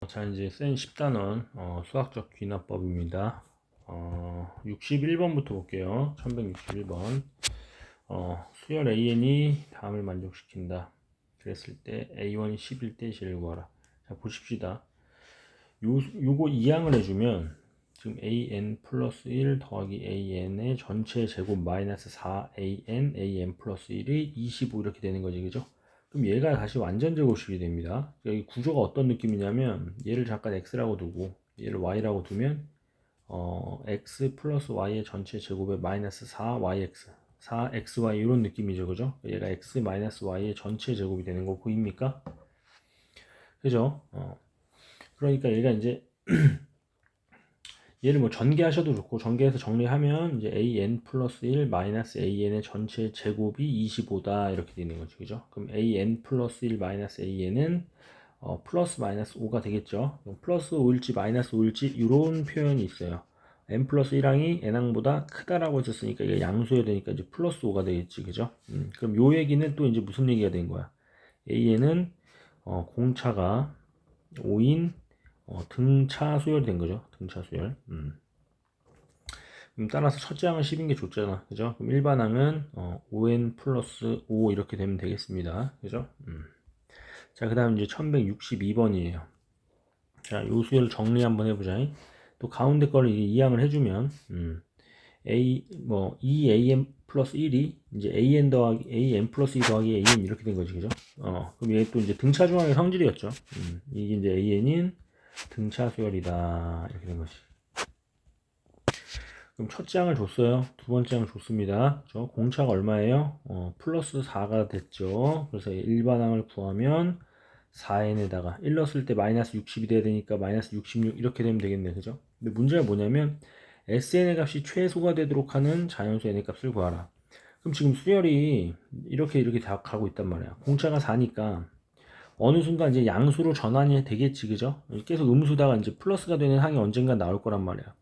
자, 이제 센 10단원 수학적 귀납법입니다. 61번부터 볼게요. 1161번. 수열 AN이 다음을 만족시킨다. 그랬을 때 A1이 10일 때 C를 구하라. 자, 보십시다. 요거 이항을 해주면 지금 AN 플러스 1 더하기 AN의 전체 제곱 마이너스 4AN, AN 플러스 1이 25 이렇게 되는 거지, 그죠? 그럼 얘가 다시 완전 제곱식이 됩니다. 여기 구조가 어떤 느낌이냐면 얘를 잠깐 x라고 두고 얘를 y라고 두면 x 플러스 y의 전체 제곱에 마이너스 4yx 4xy 이런 느낌이죠, 그죠? 얘가 x 마이너스 y의 전체 제곱이 되는 거 보입니까? 그죠? 그러니까 얘가 이제 얘를 뭐 전개하셔도 좋고, 전개해서 정리하면 이제 an 플러스 1 마이너스 an의 전체 제곱이 25다 이렇게 되는 거죠, 그죠? 그럼 an 플러스 1 마이너스 an은 플러스 마이너스 5가 되겠죠. 플러스 5일지 마이너스 5일지 이런 표현이 있어요. n 플러스 1항이 n항보다 크다라고 했었으니까 이게 양수여야 되니까 이제 플러스 5가 되겠지, 그죠? 그럼 요 얘기는 또 이제 무슨 얘기가 된 거야? an은 공차가 5인 등차 수열이 된 거죠. 등차 수열. 그럼 따라서 첫째 항은 10인 게 좋잖아, 그죠? 그럼 일반항은 5n 플러스 5 이렇게 되면 되겠습니다, 그죠? 자, 그 다음 이제 1162번이에요. 자, 요 수열을 정리 한번 해보자. 또 가운데 거를 이항을 해주면 EAN 플러스 1이 이제 AN 더하기 AN 플러스 2 더하기 AN 이렇게 된 거지, 그죠? 그럼 얘 또 이제 등차 중앙의 성질이었죠. 이게 이제 AN인 등차 수열이다 이렇게 된 거지. 그럼 첫째 항을 줬어요. 두 번째 항을 줬습니다. 그죠? 공차가 얼마예요? 플러스 4가 됐죠. 그래서 일반항을 구하면 4n에다가 1 넣었을 때 마이너스 60이 돼야 되니까 마이너스 66 이렇게 되면 되겠네, 그죠? 근데 문제가 뭐냐면 SN의 값이 최소가 되도록 하는 자연수 n의 값을 구하라. 그럼 지금 수열이 이렇게 다 가고 있단 말이야. 공차가 4니까 어느 순간 이제 양수로 전환이 되겠지, 그죠? 계속 음수다가 이제 플러스가 되는 항이 언젠가 나올 거란 말이야.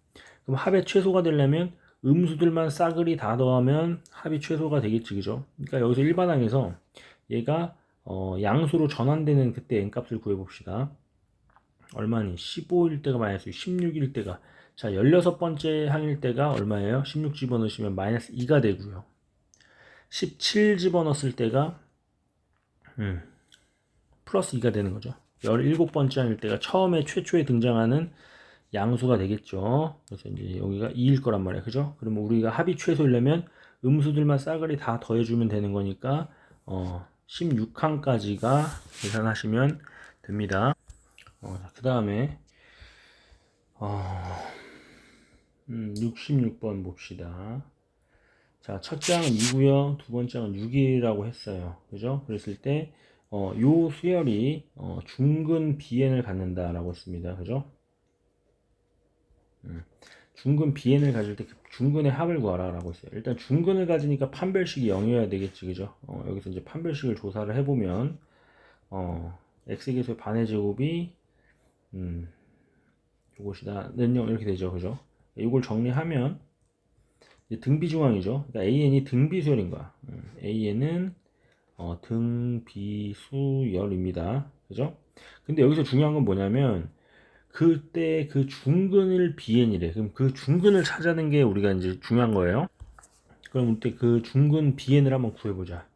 그럼 합의 최소가 되려면 음수들만 싸그리 다 더하면 합이 최소가 되겠지, 그죠? 그러니까 여기서 일반항에서 얘가 양수로 전환되는 그때 n값을 구해봅시다. 얼마니? 15일 때가 마이너스 16일 때가, 자, 16번째 항일 때가 얼마예요? 16 집어넣으시면 마이너스 2가 되고요. 17 집어넣었을 때가 플러스 2가 되는 거죠. 17번째 항일 때가 처음에 최초에 등장하는 양수가 되겠죠. 그래서 이제 여기가 2일 거란 말이야, 그죠? 그러면 우리가 합이 최소이려면 음수들만 싸그리 다 더해주면 되는 거니까 16항까지가 계산하시면 됩니다. 그 다음에 66번 봅시다. 자, 첫째 항은 2고요. 두 번째 항은 6이라고 했어요. 그죠? 그랬을 때 요 수열이 중근 BN을 갖는다라고 했습니다. 그죠? 중근 BN을 가질 때 중근의 합을 구하라 라고 했어요. 일단 중근을 가지니까 판별식이 0이어야 되겠지, 그죠? 여기서 이제 판별식을 조사를 해보면 x계수의 반의 제곱이 요것이다 는 0 이렇게 되죠, 그죠? 이걸 정리하면 등비중앙이죠. 그러니까 AN이 등비수열인 거야. AN은 등비수열입니다, 그죠? 근데 여기서 중요한 건 뭐냐면 그때 그 중근을 BN이래. 그럼 그 중근을 찾아내는 게 우리가 이제 중요한 거예요. 그럼 그때 그 중근 BN을 한번 구해보자.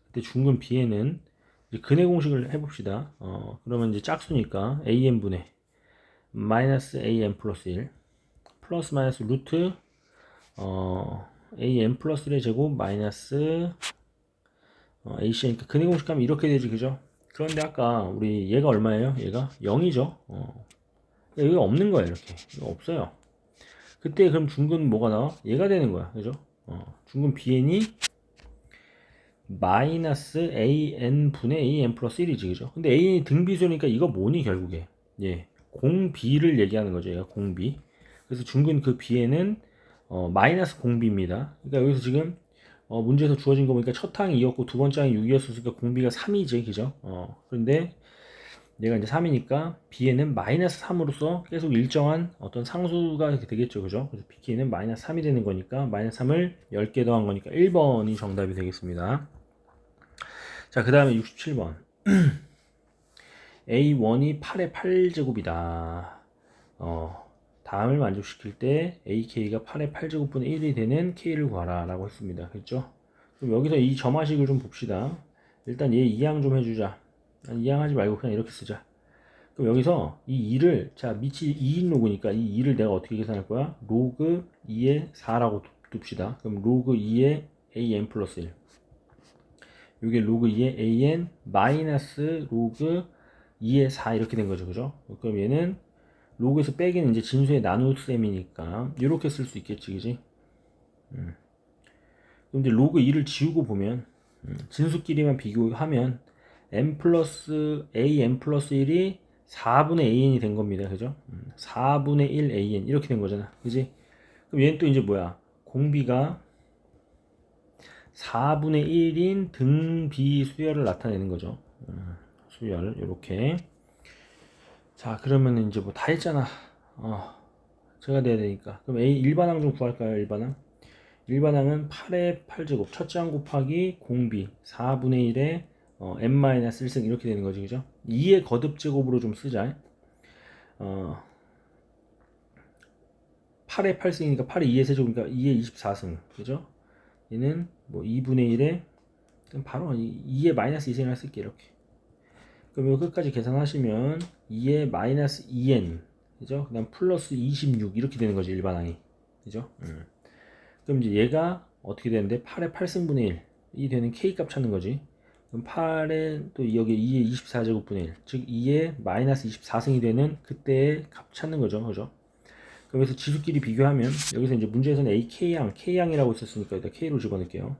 그때 중근 BN은 이제 근의 공식을 해봅시다. 그러면 이제 짝수니까 AN분의 마이너스 AN 플러스 1 플러스 마이너스 루트 AN 플러스 1의 제곱 마이너스 AC니까 근의 공식 하면 이렇게 되지, 그죠? 그런데 아까 우리 얘가 얼마예요? 얘가 0이죠. 여기가 없는 거야, 이렇게. 이거 없어요. 그때 그럼 중근 뭐가 나와? 얘가 되는 거야, 그죠? 중근 BN이 마이너스 AN 분의 AN 플러스 1이지, 그죠? 근데 AN이 등비수니까 이거 뭐니, 결국에? 예, 공비를 얘기하는 거죠, 얘가 공비. 그래서 중근 그 B에는 마이너스 공비입니다. 그러니까 여기서 지금 문제에서 주어진 거 보니까 첫 항이 2였고 두 번째 항이 6이었으니까 공비가 3이지, 그죠? 그런데 얘가 이제 3이니까 B에는 마이너스 3으로서 계속 일정한 어떤 상수가 되겠죠, 그죠? 그래서 BK는 마이너스 3이 되는 거니까 마이너스 3을 10개 더한 거니까 1번이 정답이 되겠습니다. 자, 그 다음에 67번 A1이 8의 8제곱이다. 다음을 만족시킬 때 AK가 8의 8제곱분의 1이 되는 K를 구하라 라고 했습니다. 그렇죠? 그럼 여기서 이 점화식을 좀 봅시다. 일단 얘 이항 좀 해주자. 이항하지 말고 그냥 이렇게 쓰자. 그럼 여기서 이 2를, 자, 밑이 2인 로그니까 이 2를 내가 어떻게 계산할 거야? 로그 2의 4라고 둡시다. 그럼 로그 2의 AN 플러스 1. 요게 로그 2의 AN 마이너스 로그 2의 4 이렇게 된 거죠. 그죠? 그럼 얘는 로그에서 빼기는 이제 진수의 나눗셈이니까 이렇게 쓸 수 있겠지. 그지? 그럼 이제 로그 2를 지우고 보면 진수끼리만 비교하면 n 플러스 an 플러스 1이 4분의 an이 된 겁니다. 그죠? 4분의 1 an 이렇게 된 거잖아. 그지? 그럼 얘는 또 이제 뭐야? 공비가 4분의 1인 등비 수열을 나타내는 거죠. 수열 이렇게. 자, 그러면 이제 뭐 다 했잖아. 제가 돼야 되니까. 그럼 A 일반항 좀 구할까요? 일반항. 일반항은 8의 8제곱 첫째 항 곱하기 공비 4분의 1에 n-1승 이렇게 되는 거지. 그죠? 2의 거듭제곱으로 좀 쓰자. 8의 8승이니까 8의 2의 세제곱이니까 2의 24승. 그죠? 얘는 뭐 2분의 1에 바로 2의 마이너스 2승을 쓸게. 이렇게. 그럼 이거 끝까지 계산하시면 2의 마이너스 2n 그죠? 그 다음 플러스 26 이렇게 되는 거지. 일반항이. 그죠? 그럼 이제 얘가 어떻게 되는데 8의 8승분의 1이 되는 K값 찾는 거지. 그럼 8의 또 여기 2의 24제곱분의 1 즉 2의 마이너스 24승이 되는 그때의 값 찾는 거죠. 그죠? 그래서 지수끼리 비교하면 여기서 이제 문제에서는 AK양, K양이라고 있었으니까 일단 K로 집어넣을게요.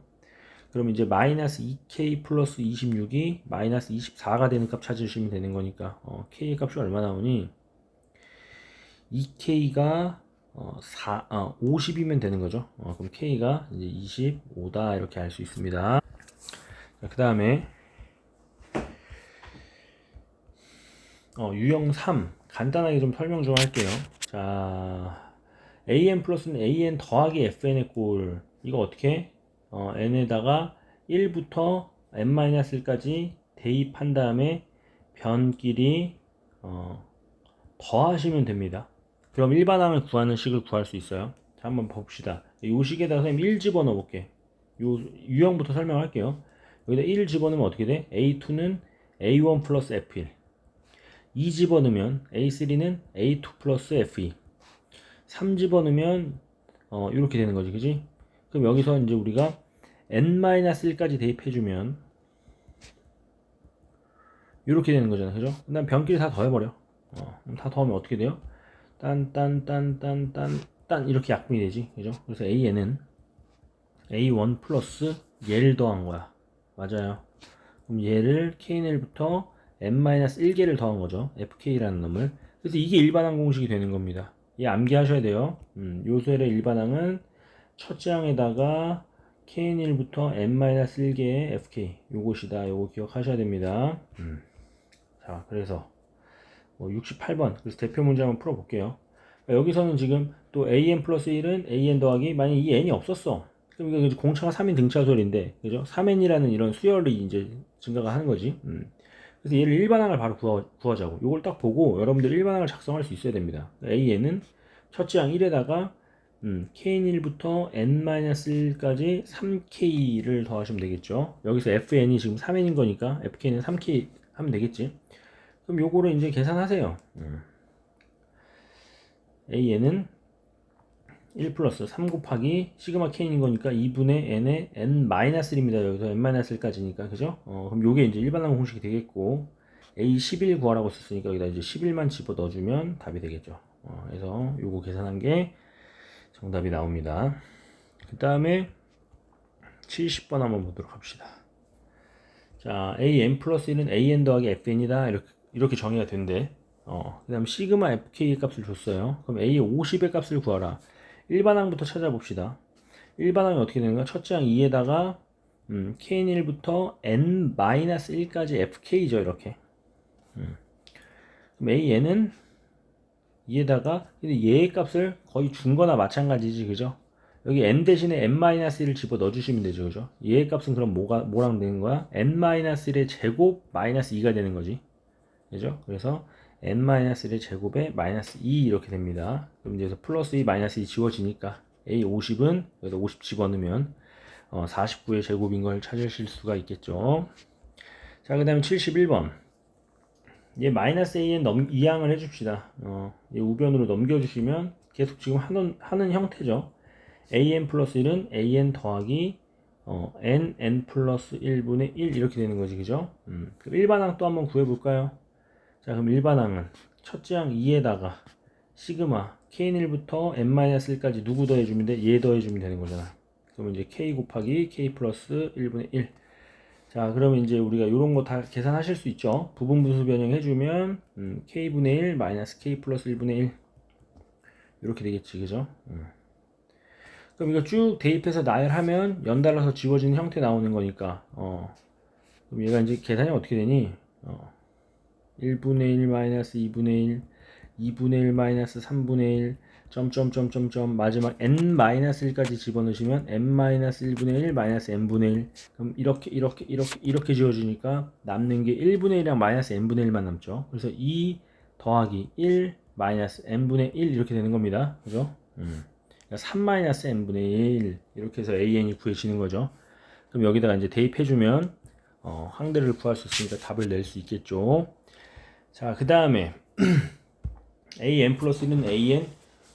그럼 이제 마이너스 2K 플러스 26이 마이너스 24가 되는 값 찾으시면 되는 거니까 K의 값이 얼마 나오니 2K가 50이면 되는 거죠. 그럼 K가 이제 25다 이렇게 알 수 있습니다. 그 다음에 유형 3 간단하게 좀 설명 좀 할게요. 자, AN 플러스는 AN 더하기 FN의 꼴 이거 어떻게 n에다가 1부터 n-1까지 대입한 다음에 변끼리 더하시면 됩니다. 그럼 일반항을 구하는 식을 구할 수 있어요. 자, 한번 봅시다. 이 식에다가 선생님 1 집어넣어 볼게. 요 유형부터 설명할게요. 여기다 1 집어넣으면 어떻게 돼? A2는 A1 플러스 F1 2 집어넣으면 A3는 A2 플러스 F2 3 집어넣으면 이렇게 되는 거지. 그지? 그럼 여기서 이제 우리가 n-1까지 대입해주면 이렇게 되는 거잖아. 그죠? 그 다음 변끼리 다 더해버려. 그럼 다 더하면 어떻게 돼요? 딴 이렇게 약분이 되지. 그죠? 그래서 AN은 A1 플러스 얘를 더한 거야. 맞아요. 그럼 얘를 KNL부터 n-1개를 더한 거죠. FK라는 놈을. 그래서 이게 일반항 공식이 되는 겁니다. 얘 암기하셔야 돼요. 요소의 일반항은 첫째 항에다가 KN1부터 n-1개의 FK 요것이다. 요거 기억하셔야 됩니다. 자, 그래서 68번 그래서 대표 문제 한번 풀어볼게요. 여기서는 지금 또 AN 플러스 1은 AN 더하기 만약 이 n이 없었어. 그럼 이거 공차가 3인 등차솔인데 그죠? 3n이라는 이런 수열이 이제 증가가 하는 거지. 그래서 얘를 일반항을 바로 구하자고. 이걸 딱 보고 여러분들 일반항을 작성할 수 있어야 됩니다. AN은 첫째 항 1에다가 Kn1부터 n-1까지 3K를 더하시면 되겠죠. 여기서 FN이 지금 3n인 거니까 FK는 3K 하면 되겠지. 그럼 요거를 이제 계산하세요. AN은 1 플러스 3 곱하기 시그마 K인 거니까 2분의 n의 n-1입니다. 여기서 n-1까지니까 그죠? 그럼 요게 이제 일반항 공식이 되겠고 A11 구하라고 썼으니까 여기다 이제 11만 집어 넣어주면 답이 되겠죠. 그래서 요거 계산한 게 정답이 나옵니다. 그 다음에 70번 한번 보도록 합시다. 자, AN 플러스 1은 AN 더하기 FN이다. 이렇게 정의가 된대. 그 다음 시그마 FK 값을 줬어요. 그럼 A 50의 값을 구하라. 일반항부터 찾아봅시다. 일반항이 어떻게 되는가? 첫째 항 2에다가 Kn1부터 n-1까지 FK죠. 이렇게. 그럼 AN은 2에다가 얘의 값을 거의 준 거나 마찬가지지. 그죠? 여기 n 대신에 n-1을 집어 넣어주시면 되죠. 그죠? 얘의 값은 그럼 뭐랑 되는 거야? n-1의 제곱 마이너스 2가 되는 거지. 그죠? 그래서 n-1의 제곱에 마이너스 2 이렇게 됩니다. 그럼 이제 플러스 2 마이너스 2 지워지니까 a 50은 여기다 50 집어넣으면 49의 제곱인 걸 찾으실 수가 있겠죠. 자, 그 다음에 71번. 얘 마이너스 an 이항을 해줍시다. 얘 우변으로 넘겨주시면 계속 지금 하는 형태죠. an 플러스 1은 an 더하기 n 플러스 1분의 1 이렇게 되는 거지, 그죠? 그럼 일반항 또 한번 구해볼까요? 자, 그럼 일반항은 첫째 항 2에다가 시그마 kn1부터 n-1까지 누구 더해주면 돼? 얘 더해주면 되는 거잖아. 그러면 이제 k 곱하기 k 플러스 1분의 1. 자, 그러면 이제 우리가 이런 거 다 계산하실 수 있죠. 부분분수 변형 해주면 k분의 1 마이너스 k 플러스 1분의 1 이렇게 되겠지, 그죠? 그럼 이거 쭉 대입해서 나열하면 연달아서 지워지는 형태 나오는 거니까 그럼 얘가 이제 계산이 어떻게 되니? 1분의 1 마이너스 2분의 1 2분의 1 마이너스 3분의 1 점점점점점 마지막 n-1까지 집어넣으시면 n-1분의 1 마이너스 n분의 1 그럼 이렇게 지워지니까 남는 게 1분의 1이랑 마이너스 n분의 1만 남죠. 그래서 2 더하기 1 마이너스 n분의 1 이렇게 되는 겁니다. 그죠? 3 마이너스 n분의 1 이렇게 해서 an이 구해지는 거죠. 그럼 여기다가 이제 대입해주면 항대를 구할 수 있으니까 답을 낼 수 있겠죠. 자, 그 다음에 an 플러스 1은 an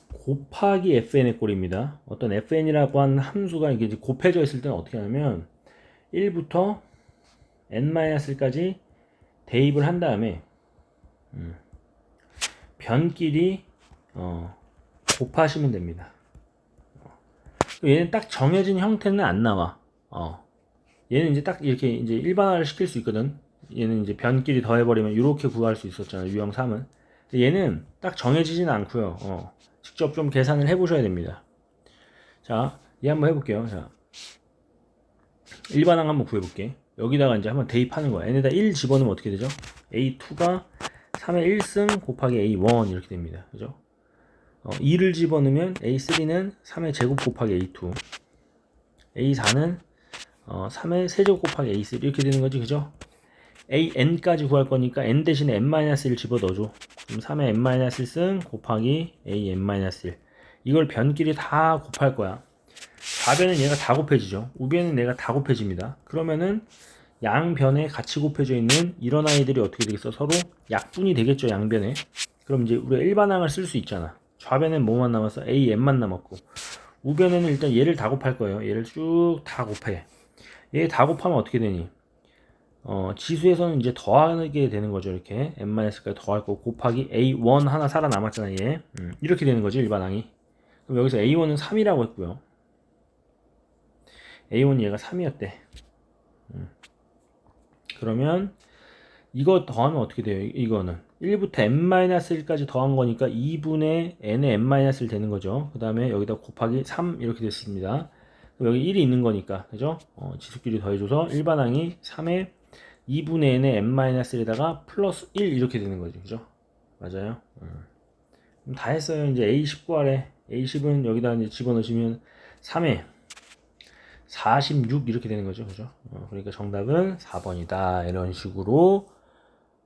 곱하기 fn의 꼴입니다. 어떤 fn이라고 하는 함수가 이게 이제 곱해져 있을 때는 어떻게 하냐면 1부터 n-1까지 대입을 한 다음에 변끼리 곱하시면 됩니다. 얘는 딱 정해진 형태는 안 나와. 얘는 이제 딱 이렇게 이제 일반화를 시킬 수 있거든. 얘는 이제 변끼리 더해버리면 이렇게 구할 수 있었잖아요. 유형 3은. 얘는 딱 정해지진 않고요. 직접 좀 계산을 해보셔야 됩니다. 자, 얘 한번 해볼게요. 자, 일반항 한번 구해볼게. 여기다가 이제 한번 대입하는 거야. n에다 1 집어넣으면 어떻게 되죠? a2가 3의 1승 곱하기 a1 이렇게 됩니다. 그죠? 2를 집어넣으면 a3는 3의 제곱 곱하기 a2 a4는 3의 세제곱 곱하기 a3 이렇게 되는 거지, 그죠? an까지 구할 거니까 n 대신에 n-1 집어넣어줘. 그럼 3의 n-1승 곱하기 an-1 이걸 변끼리 다 곱할 거야. 좌변은 얘가 다 곱해지죠. 우변은 얘가 다 곱해집니다. 그러면은 양변에 같이 곱해져 있는 이런 아이들이 어떻게 되겠어? 서로 약분이 되겠죠, 양변에. 그럼 이제 우리가 일반항을 쓸 수 있잖아. 좌변엔 뭐만 남았어? an만 남았고 우변에는 일단 얘를 다 곱할 거예요. 얘를 쭉 다 곱해. 얘 다 곱하면 어떻게 되니? 지수에서는 이제 더하게 되는 거죠. 이렇게 n-까지 더할 거 곱하기 a1 하나 살아남았잖아, 얘. 이렇게 되는 거지, 일반항이. 그럼 여기서 a1은 3이라고 했고요. a1 얘가 3이었대. 그러면 이거 더하면 어떻게 돼요? 이거는 1부터 n-1까지 더한 거니까 2분의 n의 n-1 되는 거죠. 그 다음에 여기다 곱하기 3 이렇게 됐습니다. 여기 1이 있는 거니까, 그죠? 지수끼리 더해줘서 일반항이 3의 2분의 n의 n-1에다가 플러스 1 이렇게 되는 거죠. 그죠? 맞아요. 그럼 다 했어요. 이제 A10 구하래. A10은 여기다 이제 집어넣으시면 3의 46 이렇게 되는 거죠. 그죠? 그러니까 정답은 4번이다. 이런 식으로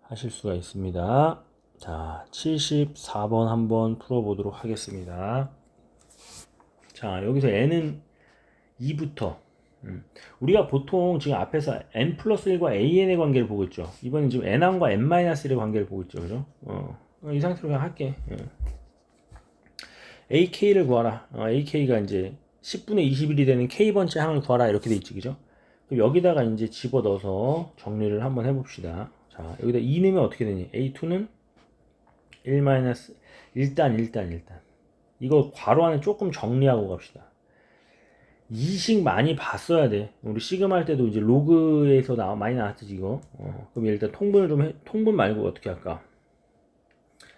하실 수가 있습니다. 자, 74번 한번 풀어보도록 하겠습니다. 자, 여기서 n은 2부터 우리가 보통 지금 앞에서 n 플러스 1과 an의 관계를 보고 있죠. 이번엔 지금 n1과 n-1의 관계를 보고 있죠. 그죠? 이 상태로 그냥 할게. ak를 구하라. ak가 이제 10분의 21이 되는 k번째 항을 구하라. 이렇게 돼 있지. 그죠? 그럼 여기다가 이제 집어넣어서 정리를 한번 해봅시다. 자, 여기다 2 넣으면 어떻게 되니? a2는 1 마이너스 일단 이거 괄호 안에 조금 정리하고 갑시다. 이식 많이 봤어야 돼. 우리 시그마 할 때도 이제 로그에서 많이 나왔지 이거. 그럼 일단 통분을 좀 통분 말고 어떻게 할까?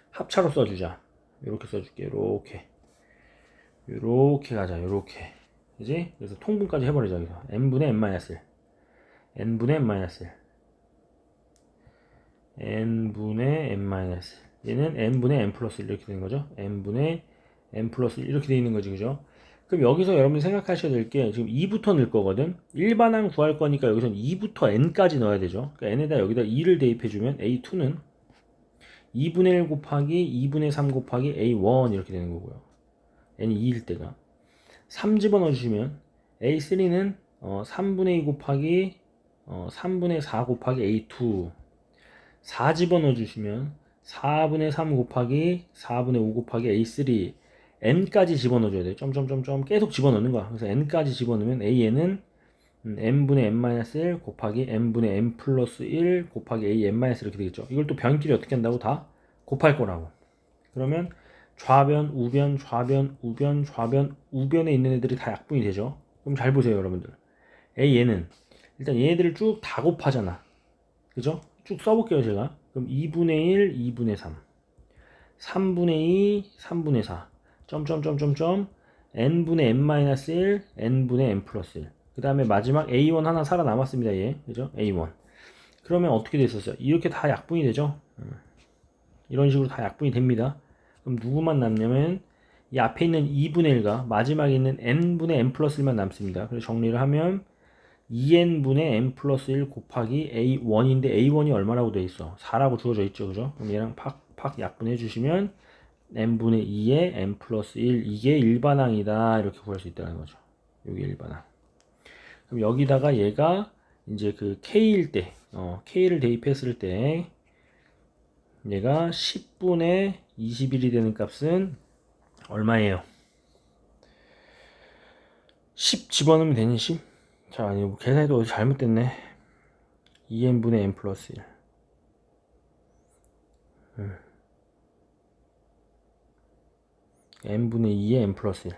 합차로 써주자. 이렇게 써줄게. 요렇게 가자. 요렇게. 그지? 그래서 통분까지 해버리자. 여기서 n분의 n-1 n분의 n-1 n분의 n-1 얘는 n분의 n 플러스 1 이렇게 되는 거죠. n분의 n 플러스 1 이렇게 되어 있는 거지. 그죠? 그럼 여기서 여러분이 생각하셔야 될 게 지금 2부터 넣을 거거든. 일반항 구할 거니까 여기서는 2부터 n까지 넣어야 되죠. 그러니까 n에다 여기다 2를 대입해주면 a2는 2분의 1 곱하기 2분의 3 곱하기 A1 이렇게 되는 거고요. n이 2일 때가 3 집어넣어 주시면 A3는 3분의 2 곱하기 3분의 4 곱하기 A2 4 집어넣어 주시면 4분의 3 곱하기 4분의 5 곱하기 A3 n까지 집어넣어줘야 돼요. 점점점점 계속 집어넣는 거야. 그래서 n까지 집어넣으면 AN은 n분의 n-1 곱하기 n분의 n 플러스 1 곱하기 an- 이렇게 되겠죠. 이걸 또 변끼리 어떻게 한다고? 다 곱할 거라고. 그러면 좌변, 우변, 좌변, 우변, 좌변, 우변에 있는 애들이 다 약분이 되죠. 그럼 잘 보세요, 여러분들. AN은 일단 얘네들을 쭉 다 곱하잖아. 그죠? 쭉 써볼게요, 제가. 그럼 2분의 1, 2분의 3, 3분의 2, 3분의 4, 점점점점점, n분의 n-1, n분의 n 플러스 1. 그 다음에 마지막 A1 하나 살아남았습니다, 얘. 그죠? A1. 그러면 어떻게 됐었어요? 이렇게 다 약분이 되죠? 이런 식으로 다 약분이 됩니다. 그럼 누구만 남냐면, 이 앞에 있는 2분의 1과 마지막에 있는 n분의 n 플러스 1만 남습니다. 그래서 정리를 하면, 2n분의 n 플러스 1 곱하기 a1인데 a1이 얼마라고 되어 있어? 4라고 주어져 있죠, 그죠? 그럼 얘랑 팍팍 약분해 주시면 n분의 2에 n 플러스 1 이게 일반항이다 이렇게 구할 수 있다는 거죠. 이게 일반항. 그럼 여기다가 얘가 이제 그 k일 때, k를 대입했을 때 얘가 10분의 21이 되는 값은 얼마예요? 10 집어넣으면 되니 10? 자, 아니 뭐 계산해도 잘못됐네. 2n분의 n 플러스 1. n분의 2에 n 플러스 1.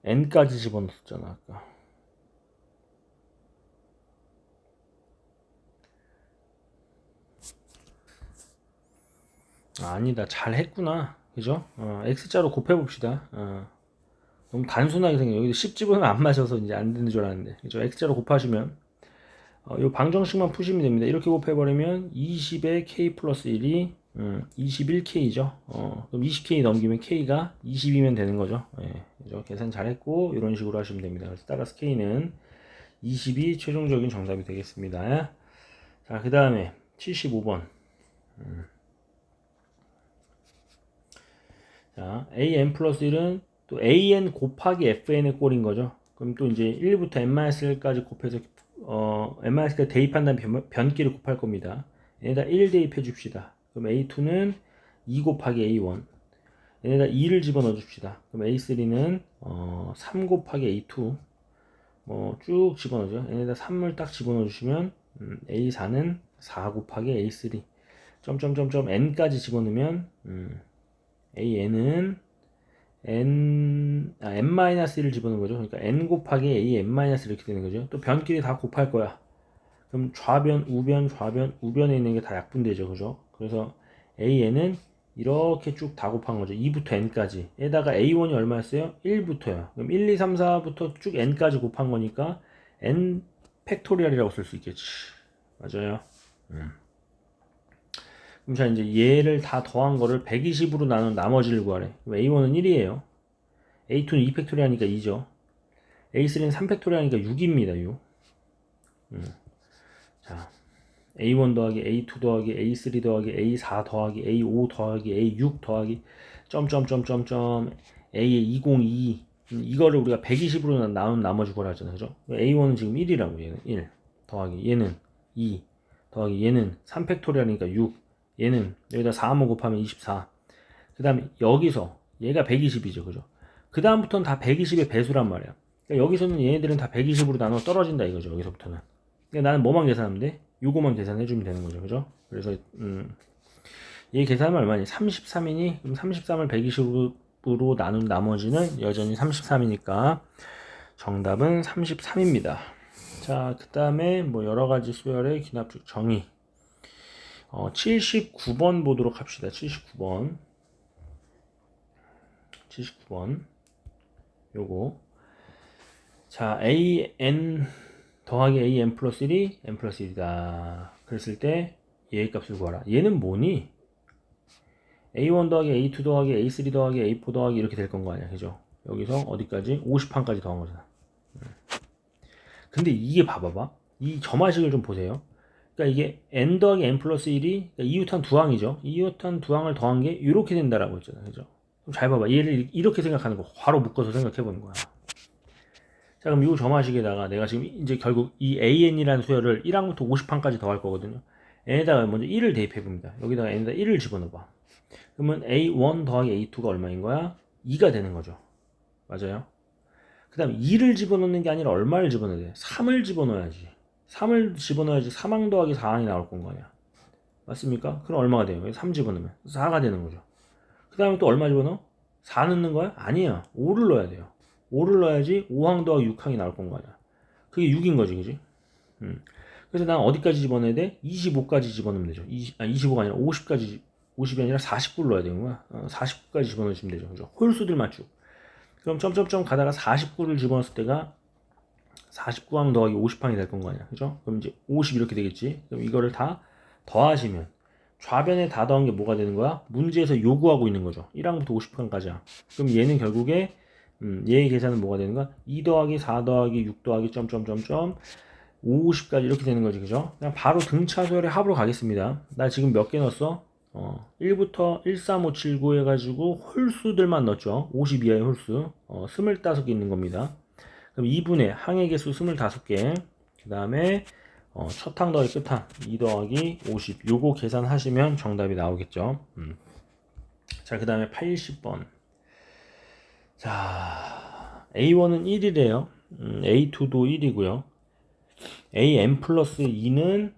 n까지 집어넣었잖아, 아까. 아니다, 잘 했구나. 그죠? x자로 곱해봅시다. 너무 단순하게 생겨. 여기도 10 집어넣으면 안 맞아서 이제 안 되는 줄 알았는데. 그죠? x자로 곱하시면, 이 방정식만 푸시면 됩니다. 이렇게 곱해버리면 20에 k 플러스 1이 21k죠. 그럼 20k 넘기면 k가 20이면 되는 거죠. 예, 그죠? 계산 잘했고 이런 식으로 하시면 됩니다. 그래서 따라서 k는 20이 최종적인 정답이 되겠습니다. 자, 그 다음에 75번. 자, an 플러스 1은 또 an 곱하기 fn의 꼴인 거죠. 그럼 또 이제 1부터 n-1까지 곱해서 n-까지 대입한 다음 변기를 곱할 겁니다. 얘네다 1 대입해 줍시다. 그럼 a2는 2 곱하기 a1. 얘네다 2를 집어넣어 줍시다. 그럼 a3는 3 곱하기 a2 뭐 쭉 집어넣어줘. 얘네다 3을 딱 집어넣어 주시면 a4는 4 곱하기 a3 점점점점 n까지 집어넣으면 an은 n-1을 집어넣은 거죠. 그러니까 n 곱하기 a n- 이렇게 되는 거죠. 또 변끼리 다 곱할 거야. 그럼 좌변, 우변, 좌변, 우변에 있는 게 다 약분되죠. 그죠? 그래서 an은 이렇게 쭉 다 곱한 거죠. 2부터 n까지. 에다가 a1이 얼마였어요? 1부터요. 그럼 1, 2, 3, 4부터 쭉 n까지 곱한 거니까 n 팩토리얼이라고 쓸 수 있겠지. 맞아요. 그럼 자 이제 얘를 다 더한 거를 120으로 나눈 나머지를 구하래. a1은 1이에요. a2는 2 팩토리하니까 2죠. a3는 3 팩토리하니까 6입니다. 6. 자, a1 더하기 a2 더하기 a3 더하기 a4 더하기 a5 더하기 a6 더하기 점점점점점 a202 이거를 우리가 120으로 나눈 나머지 구하라 했잖아요. 그죠? a1은 지금 1이라고 얘는 1 더하기 얘는 2 더하기 얘는 3 팩토리하니까 6 얘는 여기다 4 한번 곱하면 24. 그 다음에 여기서 얘가 120이죠. 그죠? 그 다음부터는 다 120의 배수란 말이야. 그러니까 여기서는 얘네들은 다 120으로 나눠 떨어진다 이거죠. 여기서부터는. 그러니까 나는 뭐만 계산하면 돼? 요거만 계산해주면 되는 거죠. 그죠? 그래서 얘 계산하면 얼마니? 33이니? 그럼 33을 120으로 나눈 나머지는 여전히 33이니까 정답은 33입니다. 자, 그 다음에 뭐 여러가지 수열의 기납축 정의 79번 보도록 합시다. 79번 요거 자 an 더하기 an 플러스 1이 n 플러스 1이다 그랬을 때 얘의 값을 구하라. 얘는 뭐니? a1 더하기 a2 더하기 a3 더하기 a4 더하기 이렇게 될 건 거 아니야. 그죠? 여기서 어디까지? 50판까지 더한 거잖아. 근데 이게 봐봐봐 이 점화식을 좀 보세요. 그러니까 이게 n 더하기 n 플러스 1이 그러니까 이웃한 두 항이죠. 이웃한 두 항을 더한 게 이렇게 된다라고 했잖아요. 그죠? 그럼 잘 봐봐. 얘를 이렇게 생각하는 거 바로 묶어서 생각해 보는 거야. 자, 그럼 이 점화식에다가 내가 지금 이제 결국 이 an이라는 수열을 1항부터 50항까지 더할 거거든요. n에다가 먼저 1을 대입해 봅니다. 여기다가 n에다 1을 집어넣어 봐. 그러면 a1 더하기 a2가 얼마인 거야? 2가 되는 거죠. 맞아요? 그 다음 2를 집어넣는 게 아니라 얼마를 집어넣어야 돼? 3을 집어넣어야지. 3을 집어넣어야지 3항 더하기 4항이 나올 건 거냐. 맞습니까? 그럼 얼마가 돼요? 3 집어넣으면 4가 되는 거죠. 그 다음에 또 얼마 집어넣어? 4 넣는 거야? 아니야. 5를 넣어야 돼요. 5를 넣어야지 5항 더하기 6항이 나올 건 거냐. 그게 6인 거지, 그지? 그래서 난 어디까지 집어넣어야 돼? 25까지 집어넣으면 되죠. 25가 아니라 50까지, 50이 아니라 49를 넣어야 되는 거야. 49까지 집어넣으시면 되죠. 그죠? 홀수들만 쭉. 그럼 점점점 가다가 49를 집어넣었을 때가 49항 더하기 50항이 될 건 거 아니야. 그죠? 그럼 이제 50 이렇게 되겠지. 그럼 이거를 다 더하시면 좌변에 다 더한 게 뭐가 되는 거야? 문제에서 요구하고 있는 거죠. 1항부터 50항까지야. 그럼 얘는 결국에 얘의 계산은 뭐가 되는 거야? 2 더하기 4 더하기 6 더하기 점점점점 50까지 이렇게 되는 거지. 그죠? 그냥 바로 등차수열의 합으로 가겠습니다. 나 지금 몇 개 넣었어? 1부터 1, 3, 5, 7, 9 해가지고 홀수들만 넣었죠. 50 이하의 홀수 25개 있는 겁니다. 그럼 2분의 항의 개수 25개 그 다음에 첫항 더하기 끝항 2 더하기 50 요거 계산하시면 정답이 나오겠죠. 자, 그 다음에 80번. 자, A1은 1이래요. A2도 1이고요. AN 플러스 2는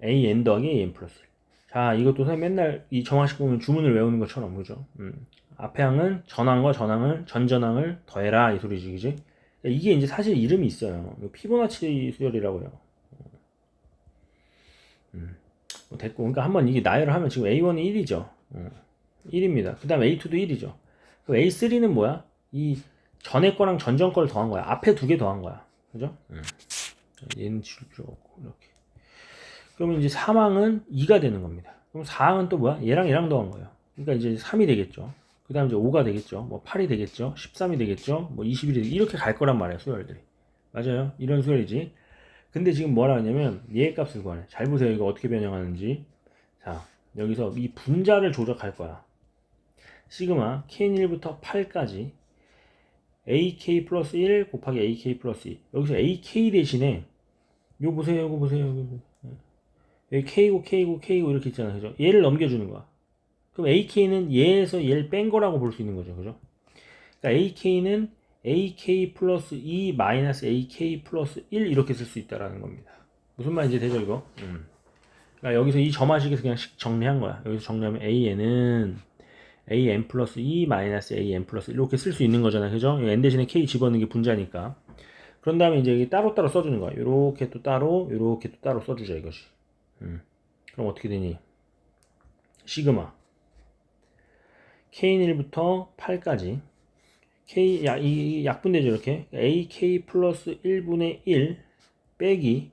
AN 더하기 AN 플러스 1. 자, 이것도 선생님 맨날 이 정화식 보면 주문을 외우는 것처럼, 그죠? 앞에 항은 전항과 전전항을 더해라 이 소리지, 그지? 이게 이제 사실 이름이 있어요. 피보나치 수열이라고 해요. 뭐 됐고, 그러니까 한번 이게 나열을 하면 지금 A1은 1이죠. 1입니다. 그 다음 A2도 1이죠. 그럼 A3는 뭐야? 이 전에 거랑 전전 거를 더한 거야. 앞에 두 개 더한 거야. 그죠? 얘는 지울 필요가 없고, 이렇게. 그러면 이제 3항은 2가 되는 겁니다. 그럼 4항은 또 뭐야? 얘랑 더한 거예요. 그러니까 이제 3이 되겠죠. 그 다음 이제 5가 되겠죠. 뭐 8이 되겠죠. 13이 되겠죠. 뭐 21이 되겠죠. 이렇게 갈 거란 말이야, 수열들이. 맞아요. 이런 수열이지. 근데 지금 뭐라 하냐면 얘의 값을 구하네. 잘 보세요. 이거 어떻게 변형하는지. 자, 여기서 이 분자를 조작할 거야. 시그마 K1부터 8까지 AK 플러스 1 곱하기 AK 플러스 2. 여기서 AK 대신에 요거 보세요. 이거 보세요. 여기 K고 K고 K고 이렇게 있잖아요. 그죠? 얘를 넘겨주는 거야. 그럼 AK는 얘에서 얘를 뺀 거라고 볼 수 있는 거죠. 그죠? 그러니까 AK는 AK 플러스 2 마이너스 AK 플러스 1 이렇게 쓸 수 있다라는 겁니다. 무슨 말인지 되죠, 이거? 그러니까 여기서 이 점화식에서 그냥 정리한 거야. 여기서 정리하면 AN은 AN 플러스 2 마이너스 AN 플러스 1 이렇게 쓸 수 있는 거잖아요. 그죠? N 대신에 K 집어넣는 게 분자니까. 그런 다음에 이제 따로따로 써주는 거야. 요렇게 또 따로, 요렇게 또 따로 써주자, 이것이. 그럼 어떻게 되니? 시그마 K1부터 8까지 K, 이 약분되죠, 이렇게. AK 플러스 1분의 1 빼기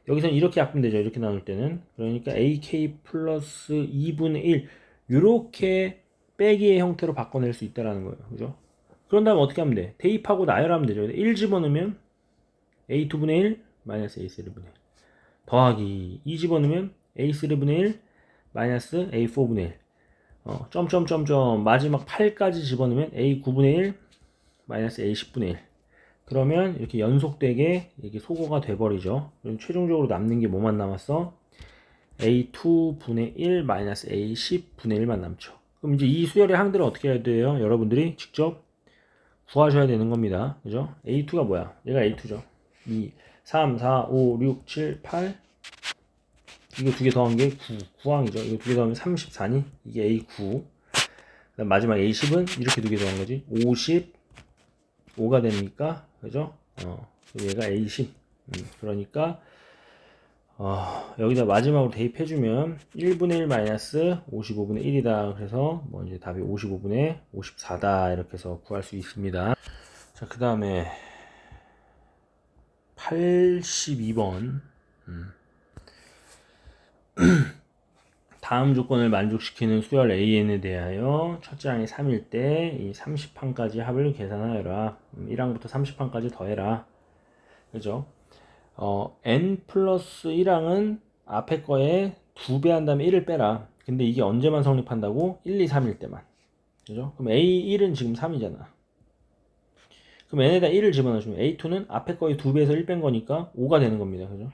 여기서는 이렇게 약분되죠, 이렇게 나눌 때는. 그러니까 AK 플러스 2분의 1 요렇게 빼기의 형태로 바꿔낼 수 있다라는 거예요. 그죠? 그런 다음에 어떻게 하면 돼? 대입하고 나열하면 되죠. 1 집어넣으면 A2분의 1 마이너스 A3분의 1 더하기 2 집어넣으면 A3분의 1 마이너스 A4분의 1 점점점점 마지막 8까지 집어넣으면 A9분의 1 마이너스 A10분의 1 그러면 이렇게 연속되게 이게 소거가 돼버리죠. 그럼 최종적으로 남는 게 뭐만 남았어? A2분의 1 마이너스 A10분의 1만 남죠. 그럼 이제 이 수열의 항들은 어떻게 해야 돼요? 여러분들이 직접 구하셔야 되는 겁니다. 그죠? A2가 뭐야? 얘가 A2죠. 2, 3, 4, 5, 6, 7, 8 이거 두 개 더한 게 9항이죠. 이거 두 개 더하면 34니? 이게 A9 그다음 마지막 A10은 이렇게 두 개 더한 거지. 55가 되니까 그죠? 얘가 A10 그러니까 여기다 마지막으로 대입해주면 1분의 1 마이너스 55분의 1이다. 그래서 뭐 이제 답이 55분의 54다. 이렇게 해서 구할 수 있습니다. 자, 그 다음에 82번. 다음 조건을 만족시키는 수열 AN에 대하여 첫째 항이 3일 때 이 30항까지 합을 계산하여라. 1항부터 30항까지 더해라. 그죠? n 플러스 1항은 앞에 거에 2배 한 다음에 1을 빼라. 근데 이게 언제만 성립한다고? 1, 2, 3일 때만. 그죠? 그럼 A1은 지금 3이잖아. 그럼 n에다 1을 집어넣으시면 A2는 앞에 거의 2배에서 1 뺀 거니까 5가 되는 겁니다. 그죠?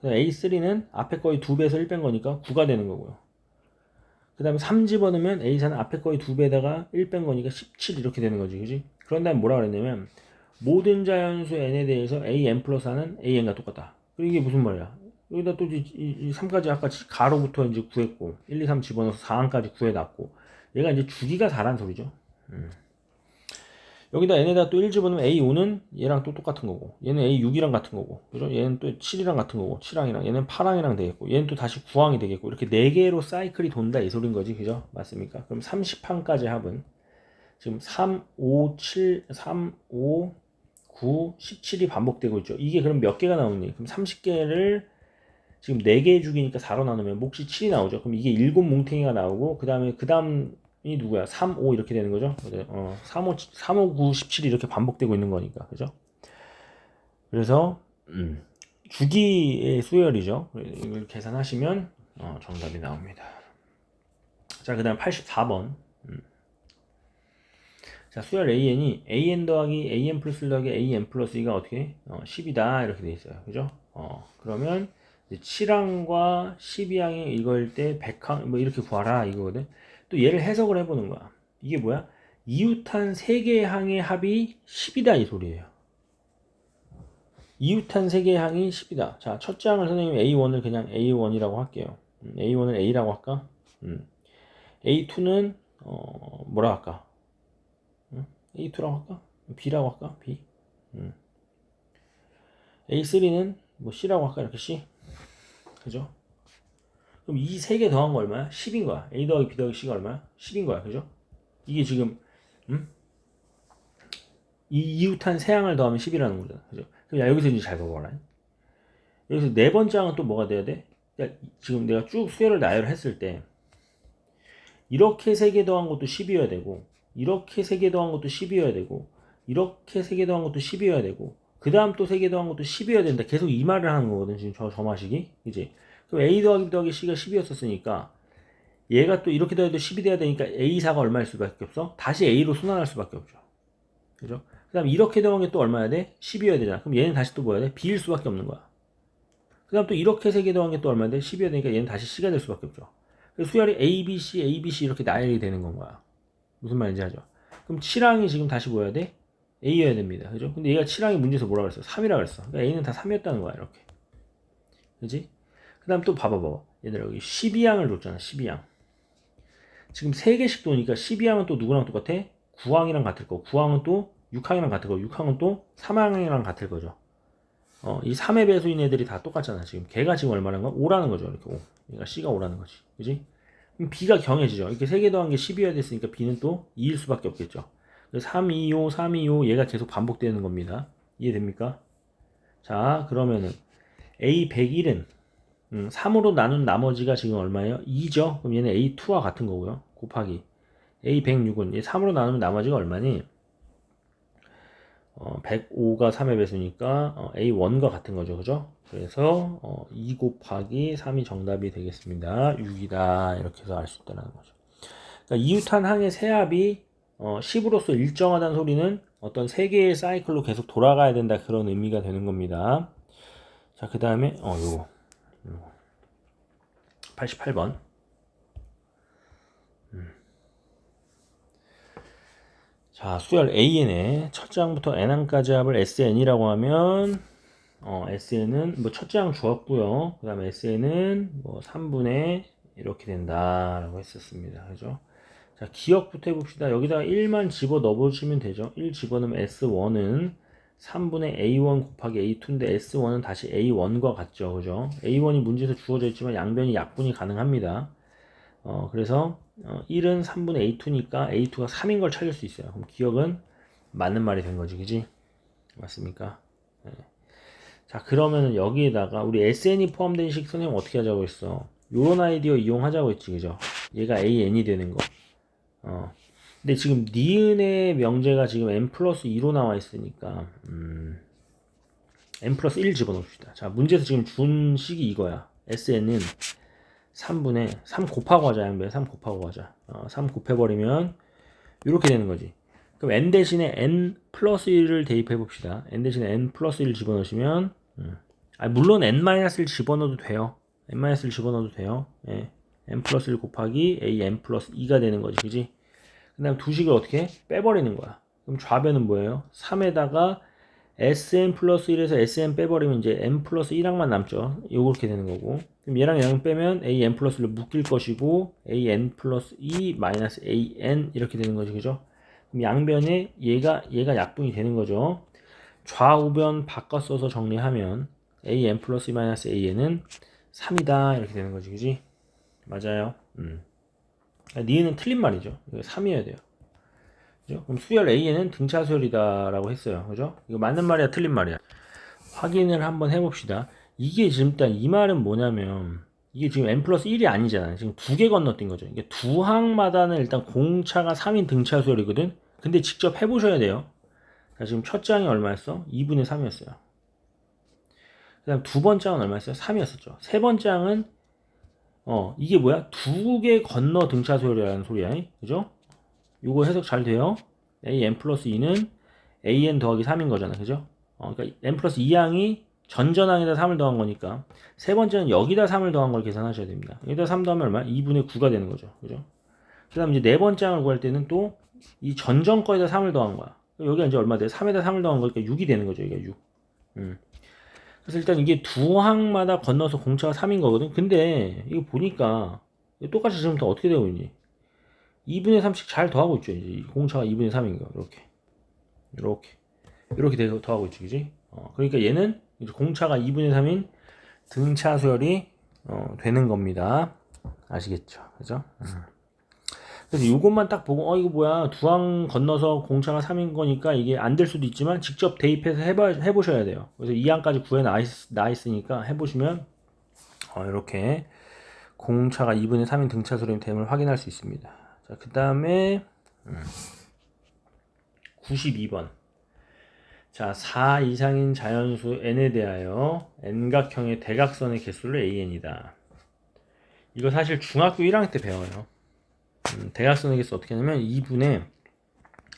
A3는 앞에 거의 2배에서 1 뺀 거니까 9가 되는 거고요. 그 다음에 3 집어넣으면 A4는 앞에 거의 2배에다가 1 뺀 거니까 17 이렇게 되는 거지. 그지? 그런 다음에 뭐라 그랬냐면 모든 자연수 n에 대해서 an 플러스 1은 an과 똑같다. 그리고 이게 무슨 말이야? 여기다 또 이 3까지 아까 가로부터 이제 구했고 1, 2, 3 집어넣어서 4항까지 구해놨고 얘가 이제 주기가 4란 소리죠. 여기다 n에다 또 1 집어넣으면 A5는 얘랑 또 똑같은 거고 얘는 A6이랑 같은 거고 그죠? 얘는 또 7이랑 같은 거고 7항이랑 얘는 8항이랑 되겠고 얘는 또 다시 9항이 되겠고 이렇게 4개로 사이클이 돈다 이 소린 거지 그죠? 맞습니까? 그럼 30항까지 합은 지금 3, 5, 7, 3, 5, 9, 17이 반복되고 있죠. 이게 그럼 몇 개가 나오니? 그럼 30개를 지금 4개의 주기니까 4로 나누면 몫이 7이 나오죠. 그럼 이게 7 뭉탱이가 나오고 그 다음이 누구야? 3, 5 이렇게 되는 거죠. 3, 5, 9, 17이 이렇게 반복되고 있는 거니까. 그죠? 그래서 주기의 수열이죠. 이걸 계산하시면 정답이 나옵니다. 자, 그 다음 84번. 자, 수열 AN이 AN 더하기 AN 플러스 1 더하기 AN 플러스 2가 어떻게? 10이다. 이렇게 돼 있어요. 그죠? 그러면 7항과 12항이 이걸 때 100항, 뭐 이렇게 구하라. 이거거든. 또 얘를 해석을 해보는 거야. 이게 뭐야? 이웃한 3개의 항의 합이 10이다. 이 소리예요. 이웃한 3개의 항이 10이다. 자, 첫째 항을 선생님 A1을 그냥 A1이라고 할게요. A1을 A라고 할까? A2는, 뭐라 할까? A2라고 할까? B라고 할까? B. A3는 뭐 C라고 할까? 이렇게 C. 그죠? 그럼 이 세 개 더한 거 얼마야? 10인 거야. A 더하기 B 더하기 C가 얼마야? 10인 거야. 그죠? 이게 지금 이 이웃한 세 항을 더하면 10이라는 거잖아. 그죠? 그럼 야, 여기서 이제 잘 봐봐라. 여기서 네 번째 항은 또 뭐가 돼야 돼? 야, 지금 내가 쭉 수열을 나열했을 때 이렇게 세 개 더한 것도 10이어야 되고 이렇게 세 개 더한 것도 10이어야 되고 이렇게 세 개 더한 것도 10이어야 되고 그 다음 또 세 개 더한 것도 10이어야 된다. 계속 이 말을 하는 거거든. 지금 저 마식이. 그지? 그럼 A 더하기 B 더하기 C가 10이었었으니까 얘가 또 이렇게 더해도 10이 돼야 되니까 A4가 얼마일 수밖에 없어? 다시 A로 순환할 수밖에 없죠. 그죠? 그 다음 이렇게 더한 게 또 얼마야 돼? 10이어야 되잖아. 그럼 얘는 다시 또 뭐야 돼? B일 수밖에 없는 거야. 그 다음 또 이렇게 세 개 더한 게 또 얼마야 돼? 10이어야 되니까 얘는 다시 C가 될 수밖에 없죠. 그래서 수열이 A, B, C, A, B, C 이렇게 나열이 되는 건 거야. 무슨 말인지 알죠? 그럼 7항이 지금 다시 뭐야 돼? A여야 됩니다. 그죠? 근데 얘가 7항이 문제에서 뭐라 그랬어? 3이라 그랬어. 그러니까 A는 다 3이었다는 거야, 이렇게. 그지? 그 다음 또 봐봐. 얘들아, 여기 12항을 줬잖아, 12항. 지금 3개씩 도니까 12항은 또 누구랑 똑같아? 9항이랑 같을 거고, 9항은 또 6항이랑 같을 거고, 6항은 또 3항이랑 같을 거죠. 이 3의 배수인 애들이 다 똑같잖아. 지금 걔가 지금 얼마라는 거? 5라는 거죠. 이렇게 5. 그러니까 C가 5라는 거지. 그지? 그럼 B가 경해지죠. 이렇게 3개 더한 게 10이어야 됐으니까 B는 또 2일 수밖에 없겠죠. 3, 2, 5, 3, 2, 5 얘가 계속 반복되는 겁니다. 이해됩니까? 자, 그러면은 A101은 3으로 나눈 나머지가 지금 얼마예요? 2죠? 그럼 얘는 A2와 같은 거고요. 곱하기 A106은 3으로 나누면 나머지가 얼마니? 105가 3의 배수니까 A1과 같은 거죠. 그죠? 그래서 2 곱하기 3이 정답이 되겠습니다. 6이다. 이렇게 해서 알 수 있다는 거죠. 그러니까 이웃한 항의 세합이 10으로서 일정하다는 소리는 어떤 세 개의 사이클로 계속 돌아가야 된다. 그런 의미가 되는 겁니다. 자, 그 다음에 요거 88번. 자, 수열 AN의 첫째 항부터 N항까지 합을 SN이라고 하면 SN은 뭐 첫째 항 주었고요. 그 다음에 SN은 뭐 3분의 이렇게 된다라고 했었습니다. 그죠? 자, 기억부터 해봅시다. 여기다가 1만 집어 넣어보시면 되죠. 1 집어넣으면 S1은 3분의 A1 곱하기 A2인데 S1은 다시 A1과 같죠. 그죠? A1이 문제에서 주어져 있지만 양변이 약분이 가능합니다. 그래서 1은 3분의 A2니까 A2가 3인 걸 찾을 수 있어요. 그럼 기억은 맞는 말이 된 거지. 그지? 맞습니까? 네. 자, 그러면은 여기에다가 우리 SN이 포함된 식 선생님 어떻게 하자고 했어? 요런 아이디어 이용하자고 했지. 그죠? 얘가 AN이 되는 거. 근데 지금 니은의 명제가 지금 n 플러스 2로 나와 있으니까 n 플러스 1 집어넣읍시다. 자, 문제에서 지금 준 식이 이거야. SN은 3분의 3 곱하고 하자. 양배 3 곱하고 하자. 3 곱해버리면 이렇게 되는 거지. 그럼 n 대신에 n 플러스 1을 대입해 봅시다. n 대신에 n 플러스 1 집어넣으시면 물론 n-1 집어넣어도 돼요. n-1 집어넣어도 돼요. 예. n 플러스 1 곱하기 a n 플러스 2가 되는 거지. 그지? 그 다음 두 식을 어떻게 해? 빼버리는 거야. 그럼 좌변은 뭐예요? 3에다가 sn 플러스 1에서 sn 빼버리면 이제 n 플러스 1항만 남죠. 요렇게 되는 거고. 그럼 얘랑 얘랑 빼면 a n 플러스 1을 묶일 것이고 a n 플러스 2 마이너스 a n 이렇게 되는 거지. 그죠? 그럼 양변에 얘가 약분이 되는 거죠. 좌우변 바꿔 써서 정리하면 a n 플러스 2 마이너스 a n은 3이다 이렇게 되는 거지. 그지? 맞아요. 니은은 틀린 말이죠. 이거 3이어야 돼요. 그죠? 그럼 수열 AN은 등차 수열이다라고 했어요. 그죠? 이거 맞는 말이야, 틀린 말이야. 확인을 한번 해봅시다. 이게 지금 일단 이 말은 뭐냐면 이게 지금 n 플러스 1이 아니잖아. 지금 두 개 건너뛴 거죠. 이게 두 항마다는 일단 공차가 3인 등차 수열이거든. 근데 직접 해보셔야 돼요. 자, 지금 첫 장이 얼마였어? 2분의 3이었어요. 그 다음 두 번째 장은 얼마였어요? 3이었었죠. 세 번째 장은 이게 뭐야? 두 개 건너 등차 수열이라는 소리야. 그죠? 요거 해석 잘 돼요. a n 플러스 2는 a n 더하기 3인 거잖아. 그죠? 그러니까 n 플러스 2항이 전전항에다 3을 더한 거니까 세 번째는 여기다 3을 더한 걸 계산하셔야 됩니다. 여기다 3 더하면 얼마? 2분의 9가 되는 거죠. 그죠? 그 다음 이제 네 번째 항을 구할 때는 또 이 전전 거에다 3을 더한 거야. 여기가 이제 얼마 돼? 3에다 3을 더한 거니까 6이 되는 거죠. 이게 6. 그래서 일단 이게 두 항마다 건너서 공차가 3인 거거든. 근데 이거 보니까 똑같이 지금부터 어떻게 되고 있니? 2분의 3씩 잘 더하고 있죠. 이제 공차가 2분의 3인 거. 이렇게 더하고 있지. 그지? 그러니까 얘는 이제 공차가 2분의 3인 등차 수열이 되는 겁니다. 아시겠죠? 그죠? 그래서 이것만 딱 보고 이거 뭐야 두 항 건너서 공차가 3인 거니까 이게 안 될 수도 있지만 직접 대입해서 해보셔야 돼요. 그래서 2항까지 구해 나 있으니까 해보시면 이렇게 공차가 2분의 3인 등차 수열이 됨을 확인할 수 있습니다. 자, 그 다음에 92번. 자, 4 이상인 자연수 n에 대하여 n각형의 대각선의 개수를 an이다. 이거 사실 중학교 1학년 때 배워요. 대각선의 개수 어떻게 하냐면 2분의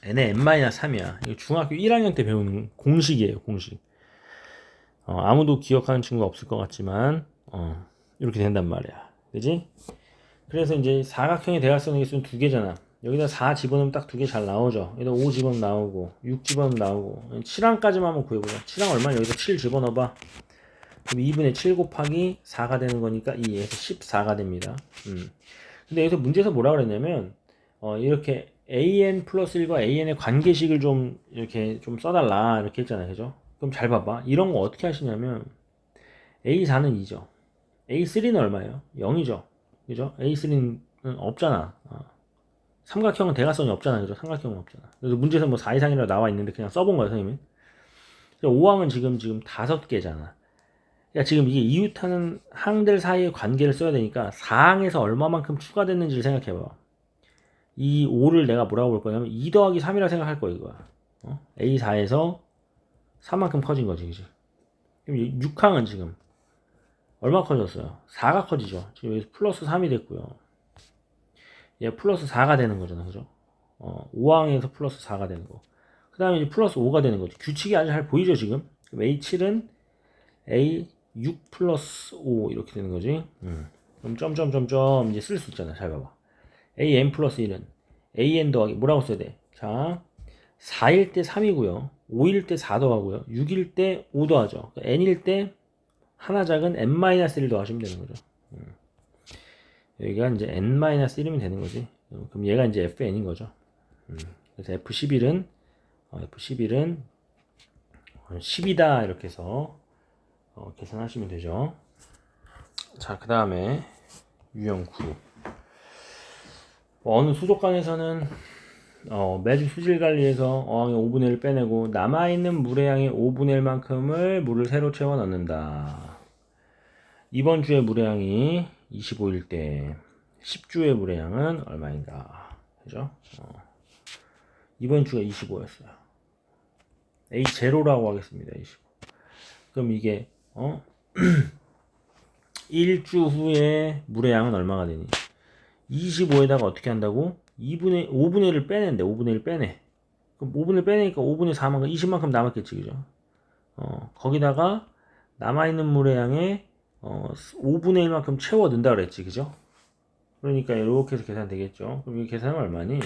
n의 n-3이야. 이거 중학교 1학년 때 배우는 공식이에요. 공식. 아무도 기억하는 친구가 없을 것 같지만 이렇게 된단 말이야. 그지? 그래서 이제 사각형의 대각선의 개수는 두 개잖아. 여기다 4 집어넣으면 딱 두 개 잘 나오죠. 여기다 5 집어넣으면 나오고 6 집어넣으면 나오고 7항까지만 한번 구해보자. 7항 얼마냐? 여기다 7 집어넣어봐. 그럼 2분의 7 곱하기 4가 되는 거니까 2에서 14가 됩니다. 근데 여기서 문제에서 뭐라 그랬냐면 이렇게 an 플러스 1과 an의 관계식을 좀 이렇게 좀 써달라 이렇게 했잖아요. 그죠? 그럼 잘 봐봐. 이런 거 어떻게 하시냐면 a4는 2죠. a3는 얼마예요? 0이죠. 그죠? a3는 없잖아. 삼각형은 대각선이 없잖아. 그죠? 삼각형은 없잖아. 그래서 문제에서 뭐 4 이상이라고 나와 있는데 그냥 써본 거야, 선생님은. 5항은 지금 5개잖아. 그러니까 지금 이게 이웃하는 항들 사이의 관계를 써야 되니까 4항에서 얼마만큼 추가됐는지를 생각해봐. 이 5를 내가 뭐라고 볼 거냐면 2 더하기 3이라 생각할 거야, 이거야. A4에서 3만큼 커진 거지, 그지? 그럼 6항은 지금 얼마 커졌어요? 4가 커지죠. 지금 여기서 플러스 3이 됐고요. 얘 플러스 4가 되는 거잖아, 그죠? 5항에서 플러스 4가 되는 거. 그 다음에 이제 플러스 5가 되는 거지. 규칙이 아주 잘 보이죠, 지금? 그럼 A7은 A6 플러스 5 이렇게 되는 거지. 그럼 점점점점 이제 쓸 수 있잖아. 잘 봐봐. AN 플러스 1은 AN 더하기 뭐라고 써야 돼? 자, 4일 때 3이고요. 5일 때 4 더하고요. 6일 때 5 더하죠. 그러니까 N일 때 하나 작은 N-1 더하시면 되는 거죠. 여기가 이제 N-1이면 되는 거지. 그럼 얘가 이제 FN인 거죠. 그래서 F11은 10이다 이렇게 해서 계산하시면 되죠. 자, 그 다음에 유형 9. 어느 수족관에서는 매주 수질 관리해서 어항의 5분의 1을 빼내고 남아있는 물의 양의 5분의 1만큼을 물을 새로 채워 넣는다. 이번 주의 물의 양이 25일 때 10주의 물의 양은 얼마인가? 그죠? 이번 주가 25였어요. A0라고 하겠습니다. 25. 그럼 이게 1주 후에 물의 양은 얼마가 되니? 25에다가 어떻게 한다고? 5분의 1을 빼낸대. 5분의 1 빼내. 그럼 5분의 1 빼내니까 5분의 4만큼 20만큼 남았겠지, 그죠? 거기다가 남아있는 물의 양에 5분의 1만큼 채워 넣는다 그랬지, 그죠? 그러니까 이렇게 해서 계산 되겠죠. 그럼 이 계산은 얼마니?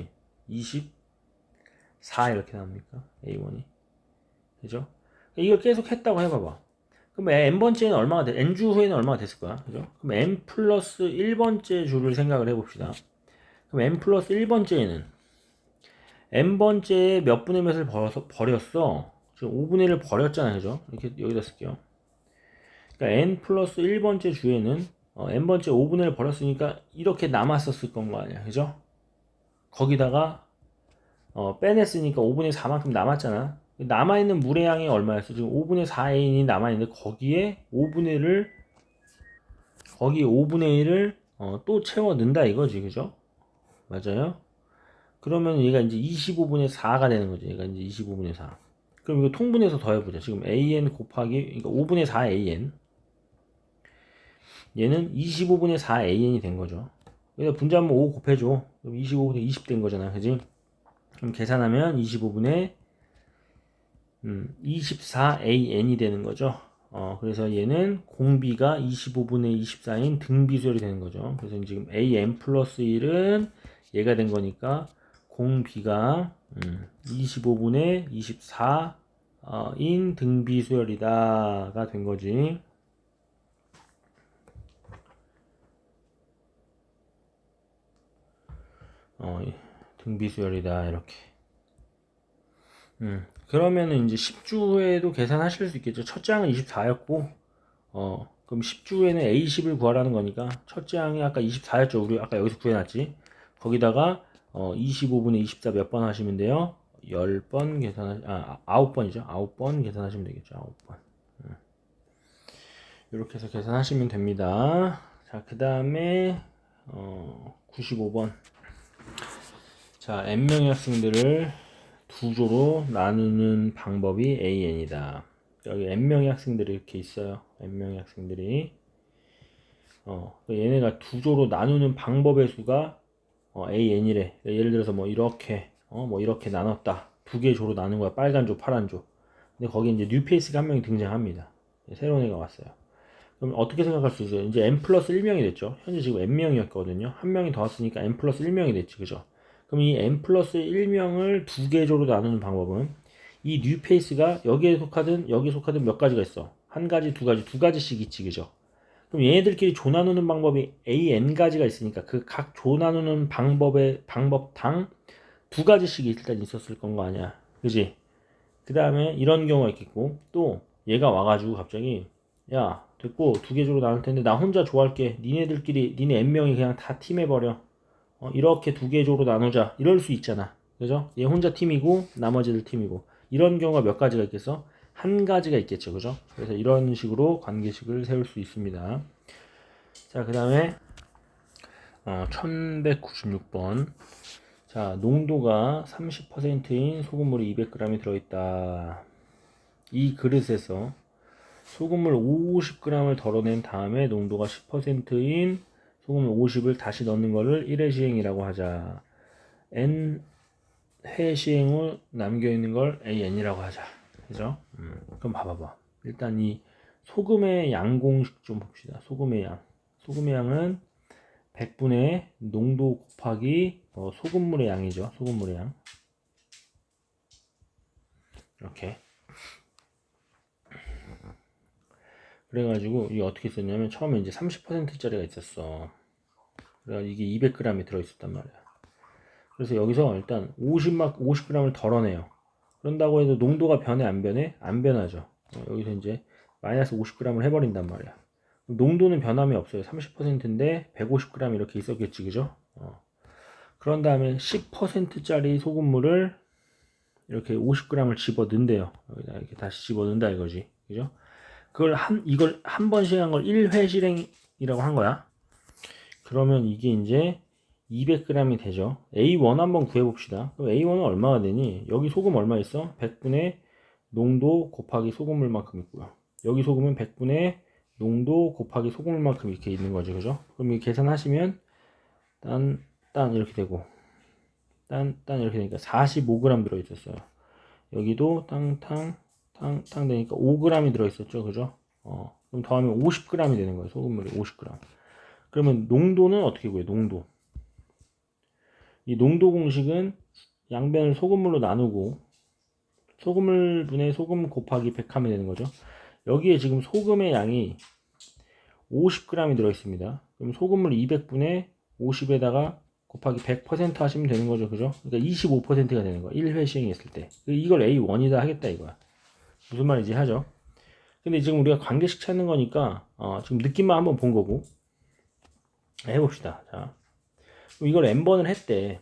24 이렇게 나옵니까? A1이. 그죠? 이걸 계속 했다고 해봐봐. 그럼 n번째는 얼마가 돼? n주 후에는 얼마가 됐을 거야? 그죠? 그럼 n 플러스 1번째 주를 생각을 해봅시다. 그럼 n 플러스 1번째에는 n번째에 몇 분의 몇을 버렸어? 지금 5분의 1을 버렸잖아, 그죠? 이렇게 여기다 쓸게요. 그러니까 n 플러스 1번째 주에는 n번째 5분의 1을 버렸으니까 이렇게 남았었을 건 거 아니야, 그죠? 거기다가 빼냈으니까 5분의 4만큼 남았잖아. 남아있는 물의 양이 얼마였어? 지금 5분의 4A인이 남아있는데 거기에 5분의 1을 또 채워 넣는다 이거지, 그죠? 맞아요? 그러면 얘가 이제 25분의 4가 되는 거지. 얘가 이제 25분의 4. 그럼 이거 통분해서 더해보자. 지금 AN 곱하기, 그러니까 5분의 4 AN. 얘는 25분의 4 AN이 된 거죠. 여기다 분자하면 5 곱해줘. 그럼 25분의 20 된 거잖아. 그지? 그럼 계산하면 25분의 24AN이 되는 거죠. 그래서 얘는 공비가 25분의 24인 등비수열이 되는 거죠. 그래서 지금 AN 플러스 1은 얘가 된 거니까 공비가 25분의 24인 등비수열이다가 된 거지. 등비수열이다 이렇게. 그러면은 이제 10주 후에도 계산하실 수 있겠죠. 첫째 항은 24였고, 그럼 10주 후에는 A10을 구하라는 거니까, 첫째 항이 아까 24였죠. 우리 아까 여기서 구해놨지. 거기다가, 25분의 24 몇 번 하시면 돼요? 10번 계산하, 9번이죠. 9번 계산하시면 되겠죠. 9번. 이렇게 해서 계산하시면 됩니다. 자, 그 다음에, 95번. 자, n명의 학생들을 두 조로 나누는 방법이 AN이다. 여기 n명의 학생들이 이렇게 있어요. n명의 학생들이. 얘네가 두 조로 나누는 방법의 수가 AN이래. 예를 들어서 뭐 이렇게 뭐 이렇게 나눴다. 두 개 조로 나눈 거야. 빨간 조, 파란 조. 근데 거기 이제 뉴페이스가 한 명이 등장합니다. 새로운 애가 왔어요. 그럼 어떻게 생각할 수 있어요? 이제 n 플러스 1명이 됐죠. 현재 지금 n명이었거든요. 한 명이 더 왔으니까 n 플러스 1명이 됐지, 그죠? 그럼 이 n 플러스 1명을 두 개 조로 나누는 방법은 이 뉴페이스가 여기에 속하든 여기에 속하든 몇 가지가 있어. 한 가지, 두 가지씩 있지, 그죠? 그럼 얘네들끼리 조 나누는 방법이 an 가지가 있으니까 그 각 조 나누는 방법당 두 가지씩 일단 있었을 건 거 아니야, 그지? 그 다음에 이런 경우가 있겠고, 또 얘가 와가지고 갑자기 야 됐고 두 개 조로 나눌 텐데 나 혼자 조할게. 니네들끼리 니네 n명이 그냥 다 팀해버려. 이렇게 두 개 조로 나누자. 이럴 수 있잖아. 그죠? 얘 혼자 팀이고 나머지들 팀이고. 이런 경우가 몇 가지가 있겠어? 한 가지가 있겠죠. 그죠? 그래서 이런 식으로 관계식을 세울 수 있습니다. 자, 그 다음에 1196번. 자, 농도가 30%인 소금물이 200g이 들어있다. 이 그릇에서 소금물 50g을 덜어낸 다음에 농도가 10%인 소금물 50을 다시 넣는 거를 1회 시행이라고 하자. n 회 시행 후 남겨있는 걸 AN이라고 하자. 그죠? 그럼 봐봐봐. 일단 이 소금의 양 공식 좀 봅시다. 소금의 양. 소금의 양은 100분의 농도 곱하기 소금물의 양이죠. 소금물의 양. 이렇게. 그래가지고 이게 어떻게 썼냐면 처음에 이제 30%짜리가 있었어. 그래서 이게 200g이 들어있었단 말이야. 그래서 여기서 일단 50g을 덜어내요. 그런다고 해도 농도가 변해 안 변해? 안 변하죠. 여기서 이제 마이너스 50g을 해버린단 말이야. 농도는 변함이 없어요. 30%인데 150g 이렇게 있었겠지, 그죠? 그런 다음에 10%짜리 소금물을 이렇게 50g을 집어 넣는데요. 여기다 이렇게 다시 집어 넣는다 이거지, 그죠? 이걸 한 번씩 한 걸 1회 실행이라고 한 거야. 그러면 이게 이제 200g이 되죠. A1 한번 구해봅시다. 그럼 A1은 얼마가 되니? 여기 소금 얼마 있어? 100분의 농도 곱하기 소금물만큼 있고요. 여기 소금은 100분의 농도 곱하기 소금물만큼 이렇게 있는 거죠. 그죠? 그럼 이 계산하시면 딴 이렇게 되고 딴 이렇게 되니까 45g 들어있었어요. 여기도 탕 되니까 5g이 들어있었죠. 그죠? 그럼 더하면 50g이 되는 거예요. 소금물이 50g. 그러면 농도는 어떻게 구해요? 농도. 이 농도 공식은 양변을 소금물로 나누고 소금물 분의 소금 곱하기 100 하면 되는 거죠. 여기에 지금 소금의 양이 50g이 들어있습니다. 그럼 소금물 200분의 50에다가 곱하기 100% 하시면 되는 거죠. 그죠? 그러니까 25%가 되는 거야. 1회 시행했을 때. 이걸 A1이다 하겠다 이거야. 무슨 말인지 하죠? 근데 지금 우리가 관계식 찾는 거니까 지금 느낌만 한번 본 거고 해봅시다. 자, 이걸 n번을 했대.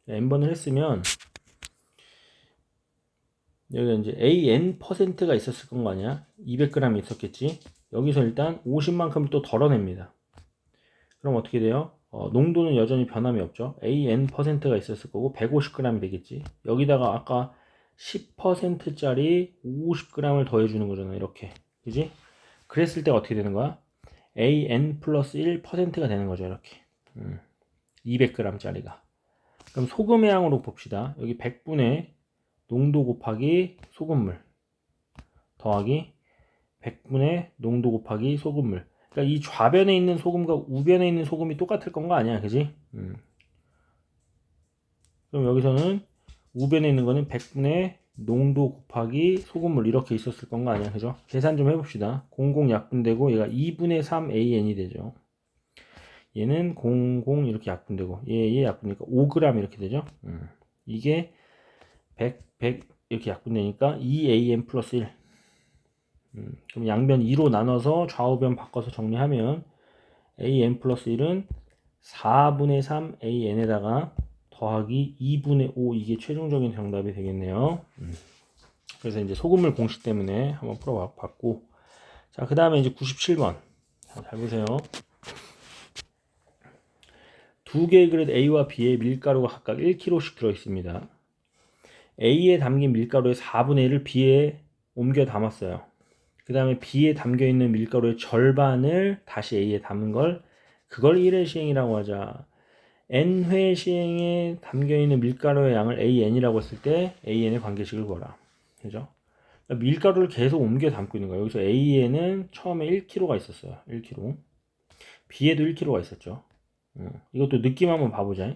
n번을 했으면 여기 이제 AN%가 있었을 건 거 아니야? 200g 있었겠지? 여기서 일단 50만큼 또 덜어냅니다. 그럼 어떻게 돼요? 농도는 여전히 변함이 없죠. AN%가 있었을 거고 150g이 되겠지. 여기다가 아까 10%짜리 50g을 더해주는 거잖아. 이렇게. 그지? 그랬을 때 어떻게 되는 거야? AN 플러스 1%가 되는 거죠. 이렇게. 200g짜리가. 그럼 소금의 양으로 봅시다. 여기 100분의 농도 곱하기 소금물 더하기 100분의 농도 곱하기 소금물. 그러니까 이 좌변에 있는 소금과 우변에 있는 소금이 똑같을 건 거 아니야, 그지? 그럼 여기서는 우변에 있는 거는 100분의 농도 곱하기 소금물 이렇게 있었을 건 거 아니야, 그죠? 계산 좀 해봅시다. 00 약분되고 얘가 2분의 3 AN이 되죠. 얘는 00 이렇게 약분되고 얘 약분되니까 5g 이렇게 되죠. 이게 100 이렇게 약분되니까 2AN 플러스 1. 그럼 양변 2로 나눠서 좌우변 바꿔서 정리하면 AN 플러스 1은 4분의 3 AN에다가 더하기 2분의 5 이게 최종적인 정답이 되겠네요. 그래서 이제 소금물 공식 때문에 한번 풀어봤고 자, 그 다음에 이제 97번 자, 잘 보세요. 두 개의 그릇 A와 B에 밀가루가 각각 1kg씩 들어있습니다. A에 담긴 밀가루의 4분의 1을 B에 옮겨 담았어요. 그 다음에 B에 담겨있는 밀가루의 절반을 다시 A에 담은 그걸 1회 시행이라고 하자. N회 시행에 담겨있는 밀가루의 양을 AN이라고 했을 때 AN의 관계식을 구하라. 그죠? 그러니까 밀가루를 계속 옮겨 담고 있는 거예요. 여기서 A에는 처음에 1kg가 있었어요. 1kg. B에도 1kg가 있었죠. 이것도 느낌 한번 봐보자.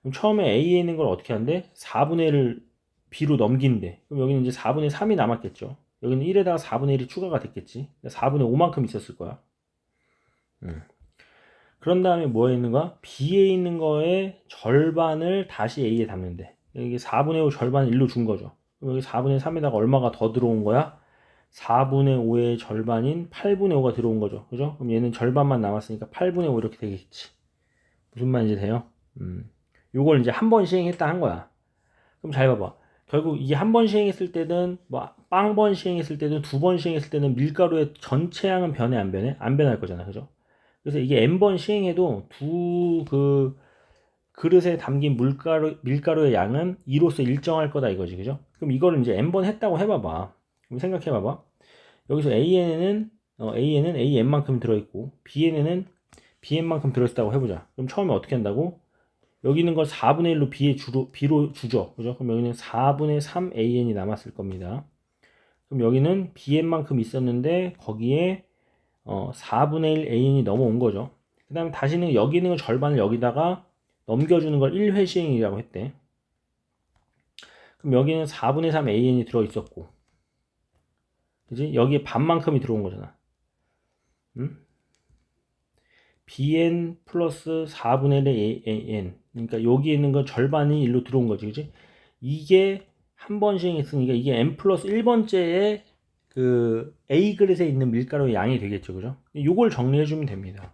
그럼 처음에 A에 있는 걸 어떻게 한대? 4분의 1을 B로 넘긴대. 그럼 여기는 이제 4분의 3이 남았겠죠. 여기는 1에다가 4분의 1이 추가가 됐겠지. 4분의 5만큼 있었을 거야. 그런 다음에 뭐에 있는 거야? B에 있는 거의 절반을 다시 A에 담는데 여기 4분의 5 절반을 1로 준 거죠. 그럼 여기 4분의 3에다가 얼마가 더 들어온 거야? 4분의 5의 절반인 8분의 5가 들어온 거죠. 그죠? 그럼 얘는 절반만 남았으니까 8분의 5 이렇게 되겠지. 무슨 말인지 돼요? 요걸 이제 한 번 시행했다 한 거야. 그럼 잘 봐봐. 결국 이게 한 번 시행했을 때든 뭐 빵 번 시행했을 때든 두 번 시행했을 때는 밀가루의 전체 양은 변해 안 변해? 안 변할 거잖아. 그죠? 그래서 이게 n번 시행해도 두 그 그릇에 담긴 밀가루의 양은 이로써 일정할 거다 이거지. 그죠? 그럼 이거를 이제 n번 했다고 해봐봐. 그럼 생각해봐봐. 여기서 A에는 AN만큼 들어있고 B에는 BN만큼 들어있다고 해보자. 그럼 처음에 어떻게 한다고? 여기 있는 걸 4분의 1로 B로 주죠. 그죠? 그럼 여기는 4분의 3 AN이 남았을 겁니다. 그럼 여기는 BN만큼 있었는데 거기에 4분의 1 AN이 넘어온 거죠. 그 다음에 다시는 여기 있는 걸 절반을 여기다가 넘겨주는 걸 1회 시행이라고 했대. 그럼 여기는 4분의 3 AN이 들어있었고 그지? 여기에 반만큼이 들어온 거잖아. BN 플러스 4분의 1의 AN 그러니까 여기 있는 건 절반이 1로 들어온 거지. 그지? 이게 한 번 시행했으니까 이게 N 플러스 1번째의 그 A 그릇에 있는 밀가루의 양이 되겠죠. 그죠? 이걸 정리해 주면 됩니다.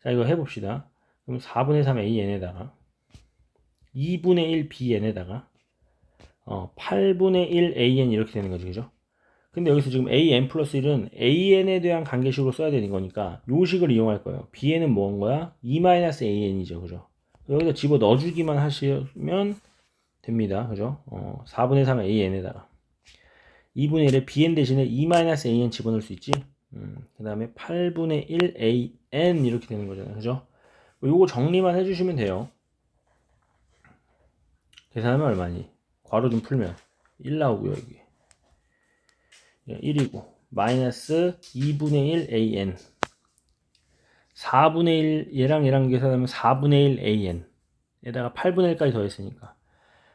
자, 이거 해봅시다. 그럼 4분의 3 AN에다가 2분의 1 BN에다가 8분의 1 AN 이렇게 되는 거죠. 그죠? 근데 여기서 지금 AN 플러스 1은 AN에 대한 관계식으로 써야 되는 거니까 요 식을 이용할 거예요. Bn은 뭐인 거야? 2-AN이죠. 그죠? 여기다 집어 넣어주기만 하시면 됩니다. 그죠? 4분의 3 AN에다가 2분의 1에 bn 대신에 e-an 집어넣을 수 있지. 그 다음에 8분의 1 an 이렇게 되는 거잖아요. 그죠? 요거 정리만 해주시면 돼요. 계산하면 얼마니? 괄호 좀 풀면 1 나오고요. 여기 1이고 마이너스 2분의 1 an 4분의 1 얘랑 계산하면 4분의 1 an 에다가 8분의 1까지 더했으니까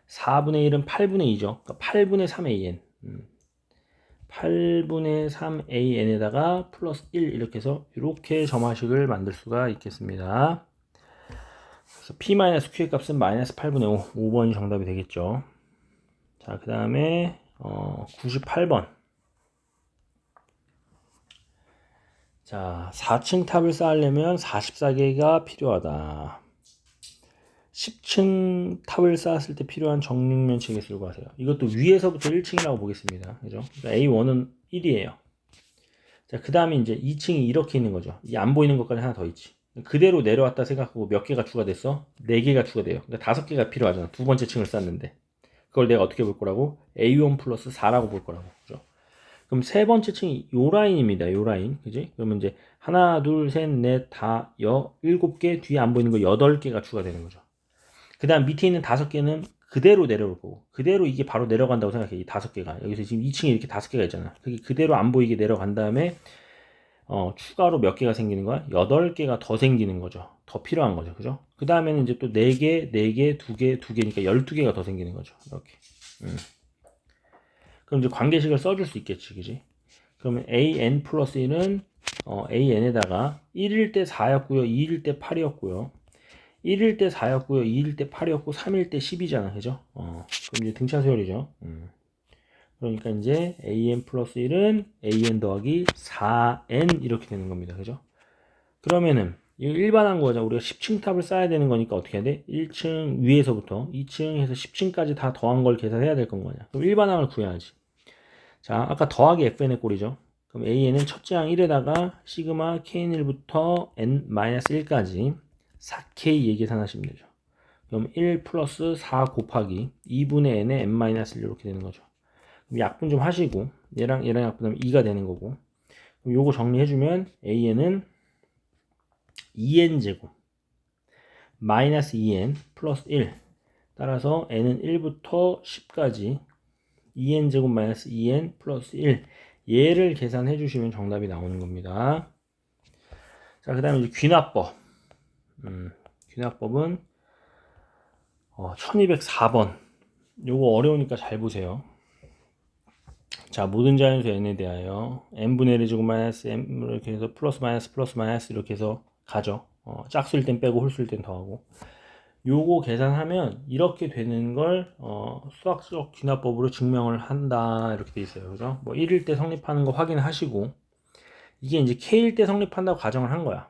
4분의 1은 8분의 2죠. 그러니까 8분의 3 an 8분의 3 an에다가 플러스 1 이렇게 해서 이렇게 점화식을 만들 수가 있겠습니다. 그래서 p-q의 값은 마이너스 8분의 5 5번이 정답이 되겠죠. 자, 그 다음에 98번. 자, 4층 탑을 쌓으려면 44개가 필요하다. 10층 탑을 쌓았을 때 필요한 정육면책의 수를 구하세요. 이것도 위에서부터 1층이라고 보겠습니다. 그죠? 그러니까 A1은 1이에요. 자, 그 다음에 이제 2층이 이렇게 있는 거죠. 이 안 보이는 것까지 하나 더 있지. 그대로 내려왔다 생각하고 몇 개가 추가됐어? 4개가 추가돼요. 그러니까 5개가 필요하잖아. 두 번째 층을 쌓는데. 그걸 내가 어떻게 볼 거라고? A1 플러스 4라고 볼 거라고. 그죠? 그럼 세 번째 층이 요 라인입니다. 요 라인. 그지? 그러면 이제 하나, 둘, 셋, 넷, 다, 7개, 뒤에 안 보이는 거 8개가 추가되는 거죠. 그 다음 밑에 있는 5개는 그대로 내려올 거고, 그대로 이게 바로 내려간다고 생각해. 이 5개가. 여기서 지금 2층에 이렇게 5개가 있잖아. 그게 그대로 안 보이게 내려간 다음에, 추가로 몇 개가 생기는 거야? 8개가 더 생기는 거죠. 더 필요한 거죠. 그죠? 그 다음에는 이제 또 4개, 4개, 2개, 2개니까 12개가 더 생기는 거죠. 이렇게. 그럼 이제 관계식을 써줄 수 있겠지. 그지? 그러면 an 플러스 1은, an에다가 1일 때 4였고요. 2일 때 8이었고요. 1일 때 4였고요. 2일 때 8이었고 3일 때 10이잖아. 그죠? 그럼 이제 등차 수열이죠. 그러니까 이제 an 플러스 1은 an 더하기 4n 이렇게 되는 겁니다. 그죠? 그러면은 이거 일반한 거죠. 우리가 10층 탑을 쌓아야 되는 거니까 어떻게 해야 돼? 1층 위에서부터 2층에서 10층까지 다 더한 걸 계산해야 될 건 거냐. 그럼 일반항을 구해야지. 자, 아까 더하기 fn의 꼴이죠. 그럼 an은 첫째 항 1에다가 시그마 kn1부터 n-1까지 4k 계산하시면 되죠. 그럼 1 플러스 4 곱하기 2분의 n의 n-1 이렇게 되는 거죠. 그럼 약분 좀 하시고 얘랑 약분하면 2가 되는 거고, 그럼 요거 정리해주면 an은 2n 제곱 마이너스 2n 플러스 1 따라서 n은 1부터 10까지 2n 제곱 마이너스 2n 플러스 1 얘를 계산해 주시면 정답이 나오는 겁니다. 자, 그 다음에 이제 귀납법. 귀납법은 1204번. 요거 어려우니까 잘 보세요. 자, 모든 자연수 n에 대하여 n분의 1의 제곱 마이너스 m 이렇게 해서 플러스 마이너스 이렇게 해서 가죠. 짝수일 땐 빼고 홀수일 땐 더하고. 요거 계산하면 이렇게 되는 걸 수학적 귀납법으로 증명을 한다 이렇게 돼 있어요. 그죠? 뭐 1일 때 성립하는 거 확인하시고, 이게 이제 k일 때 성립한다고 가정을 한 거야.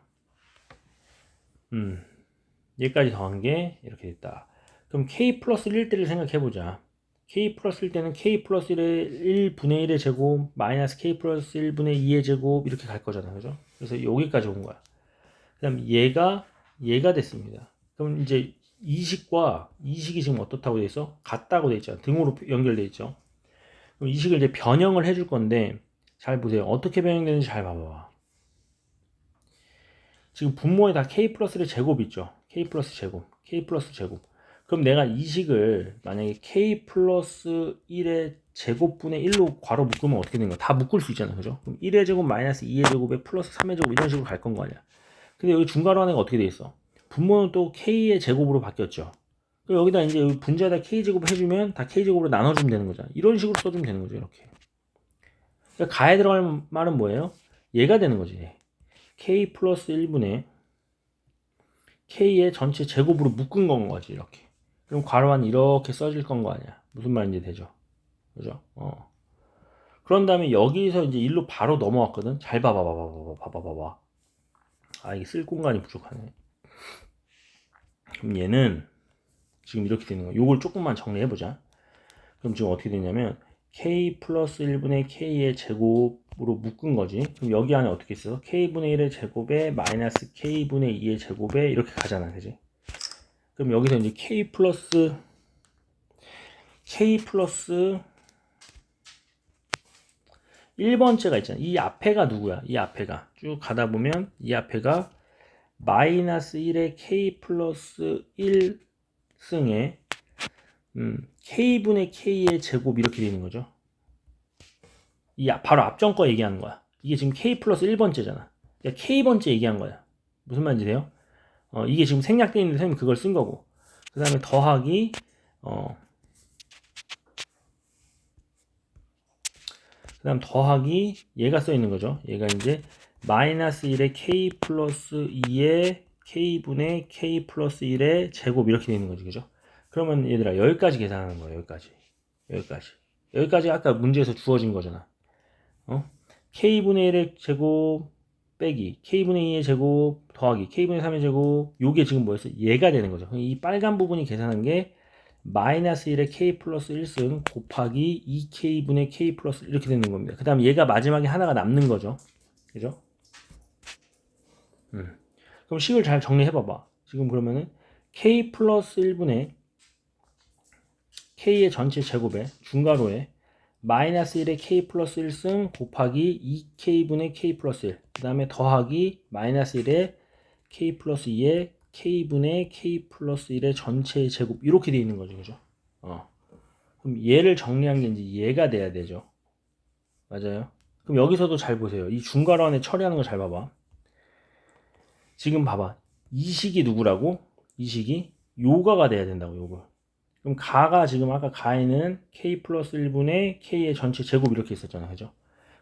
얘까지 더한 게 이렇게 됐다. 그럼 k 플러스 1일 때를 생각해 보자. k 플러스 1 때는 k 플러스 1의 1분의 1의 제곱 마이너스 k 플러스 1분의 2의 제곱 이렇게 갈 거잖아. 그죠? 그래서 여기까지 온 거야. 그 다음 얘가 됐습니다. 그럼 이제 이식이 지금 어떻다고 돼 있어? 같다고 돼 있잖아. 등으로 연결돼 있죠. 그럼 이식을 이제 변형을 해줄 건데, 잘 보세요. 어떻게 변형되는지 잘 봐봐. 지금 분모에 다 k 플러스의 제곱 있죠. k 플러스 제곱. 그럼 내가 이식을 만약에 k 플러스 1의 제곱분의 1로 괄호 묶으면 어떻게 되는 거야? 다 묶을 수 있잖아. 그죠? 그럼 1의 제곱 마이너스 2의 제곱에 플러스 3의 제곱 이런 식으로 갈 건 거 아니야. 근데 여기 중괄호 안에가 어떻게 돼 있어? 분모는 또 k의 제곱으로 바뀌었죠. 그럼 여기다 이제 여기 분자에다 k제곱 해주면 다 k제곱으로 나눠주면 되는 거잖아. 이런 식으로 써주면 되는 거죠. 이렇게. 그러니까 가에 들어갈 말은 뭐예요? 얘가 되는 거지. k 플러스 1분의 k의 전체 제곱으로 묶은 건 거지. 이렇게. 그럼 괄호는 이렇게 써질 건 거 아니야. 무슨 말인지 되죠? 그죠? 그런 다음에 여기서 이제 1로 바로 넘어왔거든. 잘 봐봐. 아, 이게 쓸 공간이 부족하네. 그럼 얘는 지금 이렇게 되는 거야. 요걸 조금만 정리해보자. 그럼 지금 어떻게 되냐면 k 플러스 1분의 k의 제곱으로 묶은 거지. 그럼 여기 안에 어떻게 있어? k분의 1의 제곱에 마이너스 k분의 2의 제곱에 이렇게 가잖아. 그지? 그럼 여기서 이제 k 플러스 1번째가 있잖아. 이 앞에가 누구야? 이 앞에가 쭉 가다 보면 이 앞에가 마이너스 1의 k 플러스 1승의 k분의 k의 제곱 이렇게 되는 거죠. 이 바로 앞전 거 얘기하는 거야. 이게 지금 k 플러스 1번째잖아. 그러니까 k번째 얘기한 거야. 무슨 말인지 돼요? 이게 지금 생략되어 있는데 선생님이 그걸 쓴 거고. 그 다음에 더하기 그 다음 더하기 얘가 써 있는 거죠. 얘가 이제 마이너스 1의 k 플러스 2의 k분의 k 플러스 1의 제곱 이렇게 되는 거지. 그죠? 그러면 얘들아 여기까지 계산하는 거야. 여기까지 아까 문제에서 주어진 거잖아. k분의 1의 제곱 빼기 k분의 2의 제곱 더하기 k분의 3의 제곱 요게 지금 뭐였어? 얘가 되는 거죠. 이 빨간 부분이 계산한 게 마이너스 1의 k 플러스 1승 곱하기 2k분의 k 플러스 이렇게 되는 겁니다. 그 다음 얘가 마지막에 하나가 남는 거죠. 그죠? 그럼 식을 잘 정리해봐봐. 지금 그러면은 k 플러스 1분의 k의 전체 제곱에 중괄호에 마이너스 1의 k 플러스 1승 곱하기 2k분의 k 플러스 1. 그 다음에 더하기 마이너스 1의 k 플러스 2의 k분의 k 플러스 1의 전체의 제곱 이렇게 되어 있는 거죠. 그죠? 그럼 얘를 정리한 게 이제 얘가 돼야 되죠. 맞아요. 그럼 여기서도 잘 보세요. 이 중괄호 안에 처리하는 거 잘 봐봐. 지금 봐봐. 이 식이 누구라고? 이 식이 요가가 돼야 된다고, 요거. 그럼 가가 지금 아까 가에는 k 플러스 1분의 k의 전체 제곱 이렇게 있었잖아. 그죠?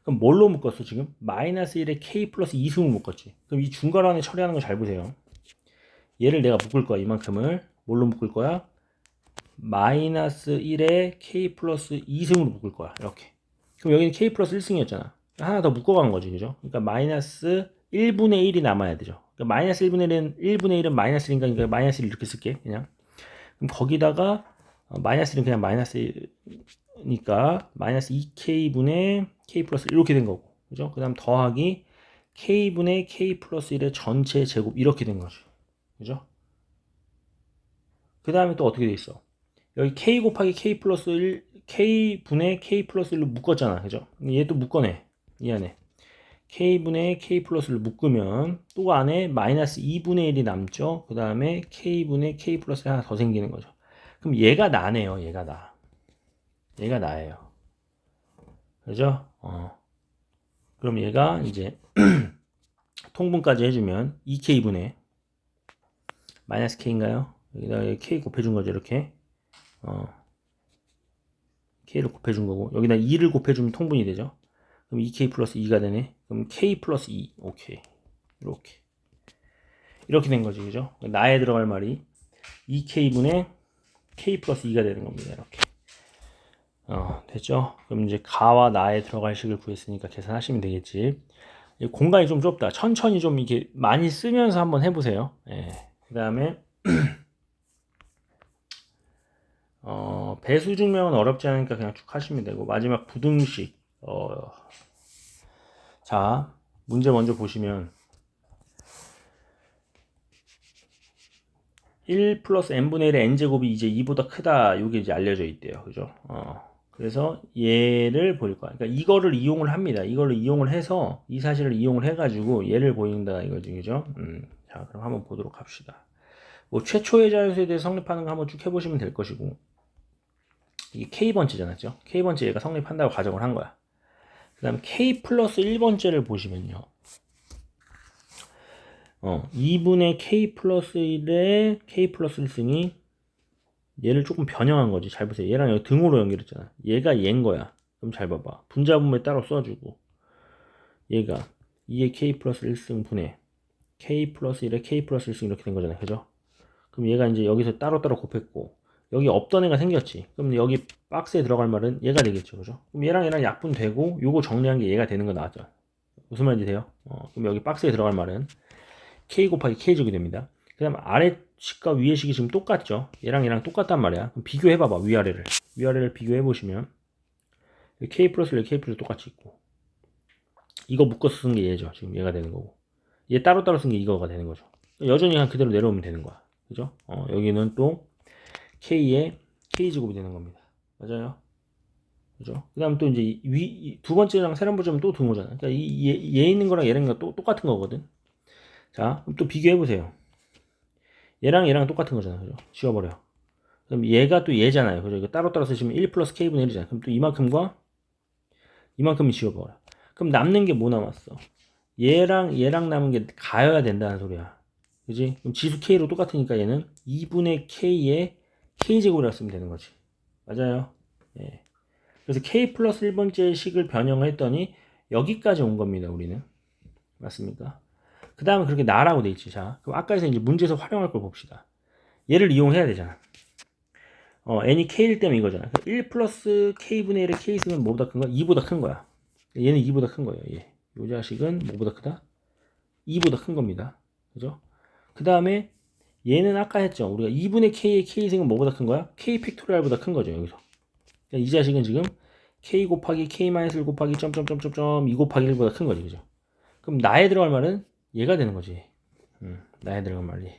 그럼 뭘로 묶었어 지금? 마이너스 1에 k 플러스 2승을 묶었지. 그럼 이 중괄호 안에 처리하는 거 잘 보세요. 얘를 내가 묶을 거야. 이만큼을 뭘로 묶을 거야? 마이너스 1에 k 플러스 2승으로 묶을 거야. 이렇게. 그럼 여기는 k 플러스 1승이었잖아. 하나 더 묶어간 거지. 그죠? 그러니까 마이너스 1분의 1이 남아야 되죠. 그러니까 마이너스 1분의 1은 마이너스 1인가 그러니까 마이너스 1 이렇게 쓸게. 그냥. 그럼 거기다가 마이너스 1은 그냥 마이너스니까 마이너스 2k분의 k 플러스 1 이렇게 된 거고. 그죠? 그 다음 더하기 k분의 k 플러스 1의 전체 제곱 이렇게 된 거죠. 그죠? 그 다음에 또 어떻게 돼 있어? 여기 k 곱하기 k 플러스 1, k분의 k 플러스 1로 묶었잖아. 그죠? 얘도 묶어내. 이 안에. k분의 k 플러스 1을 묶으면 또 안에 마이너스 2분의 1이 남죠. 그 다음에 k분의 k 플러스 1 하나 더 생기는 거죠. 그럼 얘가 나네요. 얘가 나. 얘가 나예요. 그죠? 그럼 얘가 이제 통분까지 해주면 2k분의 마이너스 k인가요? 여기다 k 곱해준 거죠. 이렇게. k를 곱해준 거고 여기다 2를 곱해주면 통분이 되죠. 그럼 2k 플러스 2가 되네. 그럼 k 플러스 2. 오케이. 이렇게 된 거지. 그죠? 나에 들어갈 말이 2k분의 k 플러스 2가 되는 겁니다. 이렇게. 됐죠? 그럼 이제 가와 나에 들어갈 식을 구했으니까 계산하시면 되겠지. 공간이 좀 좁다. 천천히 좀 이렇게 많이 쓰면서 한번 해보세요. 예. 그 다음에 배수 증명은 어렵지 않으니까 그냥 쭉 하시면 되고 마지막 부등식 자 문제 먼저 보시면 1 플러스 n분의 1의 n제곱이 이제 2보다 크다 이게 이제 알려져 있대요. 그죠? 그래서 얘를 보일 거야. 그러니까 이거를 이용을 합니다. 이거를 이용을 해서 이 사실을 이용을 해가지고 얘를 보인다 이거지. 그죠? 자 그럼 한번 보도록 합시다. 뭐 최초의 자연수에 대해서 성립하는 거 한번 쭉 해보시면 될 것이고 이게 K번째잖아요. K번째 얘가 성립한다고 가정을 한 거야. 그 다음 K 플러스 1번째를 보시면요. 2분의 K 플러스 1에 K 플러스 1승이 얘를 조금 변형한 거지. 잘 보세요. 얘랑 여기 등으로 연결했잖아. 얘가 얘인 거야. 그럼 잘 봐봐. 분자분모에 따로 써주고 얘가 2의 K 플러스 1승 분의 K 플러스 1에 K 플러스 1승 이렇게 된 거잖아요. 그죠? 그럼 얘가 이제 여기서 따로따로 곱했고 여기 없던 애가 생겼지. 그럼 여기 박스에 들어갈 말은 얘가 되겠죠. 그죠? 그럼 얘랑 약분되고 요거 정리한 게 얘가 되는 거 나왔죠. 무슨 말인지 돼요? 그럼 여기 박스에 들어갈 말은 K 곱하기 K제곱이 됩니다. 그 다음 아래 식과 위의 식이 지금 똑같죠. 얘랑 똑같단 말이야. 그럼 비교해봐봐. 위아래를 비교해보시면 K 플러스 1, K 플러스 똑같이 있고 이거 묶어서 쓴 게 얘죠. 지금 얘가 되는 거고 얘 따로따로 쓴 게 이거가 되는 거죠. 여전히 그냥 그대로 내려오면 되는 거야. 그죠? 여기는 또 K의 K제곱이 되는 겁니다. 맞아요? 그죠? 그 다음 또 이제 두 번째랑 세 번째면 또 둔 거잖아. 그러니까 얘 있는 거랑 얘랑 또 똑같은 거거든. 자, 그럼 또 비교해보세요. 얘랑 얘랑 똑같은 거잖아. 그죠? 지워버려. 그럼 얘가 또 얘잖아요. 그죠? 이거 따로따로 쓰시면 1 플러스 k분의 1이잖아. 그럼 또 이만큼과 이만큼이 지워버려. 그럼 남는 게 뭐 남았어? 얘랑 얘랑 남은 게 가여야 된다는 소리야. 그지? 그럼 지수 k로 똑같으니까 얘는 2분의 k의 k제곱이라고 쓰면 되는 거지. 맞아요. 예. 그래서 k 플러스 1번째 식을 변형을 했더니 여기까지 온 겁니다. 우리는. 맞습니까? 그 다음에 그렇게 나라고 돼 있지. 자, 그럼 아까에서 이제 문제에서 활용할 걸 봅시다. 얘를 이용해야 되잖아. n이 k일 때면 이거잖아. 1 플러스 k분의 1의 k 있으면 뭐보다 큰 거야? 2보다 큰 거야. 얘는 2보다 큰 거예요. 얘. 요 자식은 뭐보다 크다? 2보다 큰 겁니다. 그죠? 그 다음에 얘는 아까 했죠. 우리가 2분의 k의 k승은 뭐보다 큰 거야? k 팩토리얼보다 큰 거죠. 여기서. 그러니까 이 자식은 지금 k 곱하기 k-1 곱하기 점점점점점 2 곱하기 1보다 큰 거지. 그죠? 그럼 나에 들어갈 말은 얘가 되는 거지. 나에 들어갈 말이.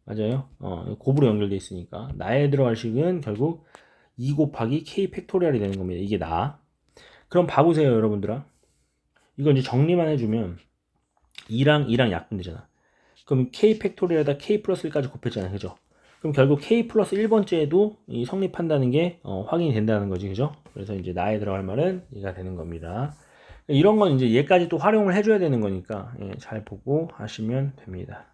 맞아요. 곱으로 연결돼 있으니까. 나에 들어갈 식은 결국 2 곱하기 k 팩토리얼이 되는 겁니다. 이게 나. 그럼 봐보세요, 여러분들아. 이거 이제 정리만 해주면 2랑 약분되잖아. 그럼 k 팩토리얼에다 k 플러스 1까지 곱했잖아요. 그죠? 그럼 결국 k 플러스 1번째에도 이 성립한다는 게 확인이 된다는 거지. 그죠? 그래서 이제 나에 들어갈 말은 얘가 되는 겁니다. 이런 건 이제 얘까지 또 활용을 해줘야 되는 거니까 잘 보고 하시면 됩니다.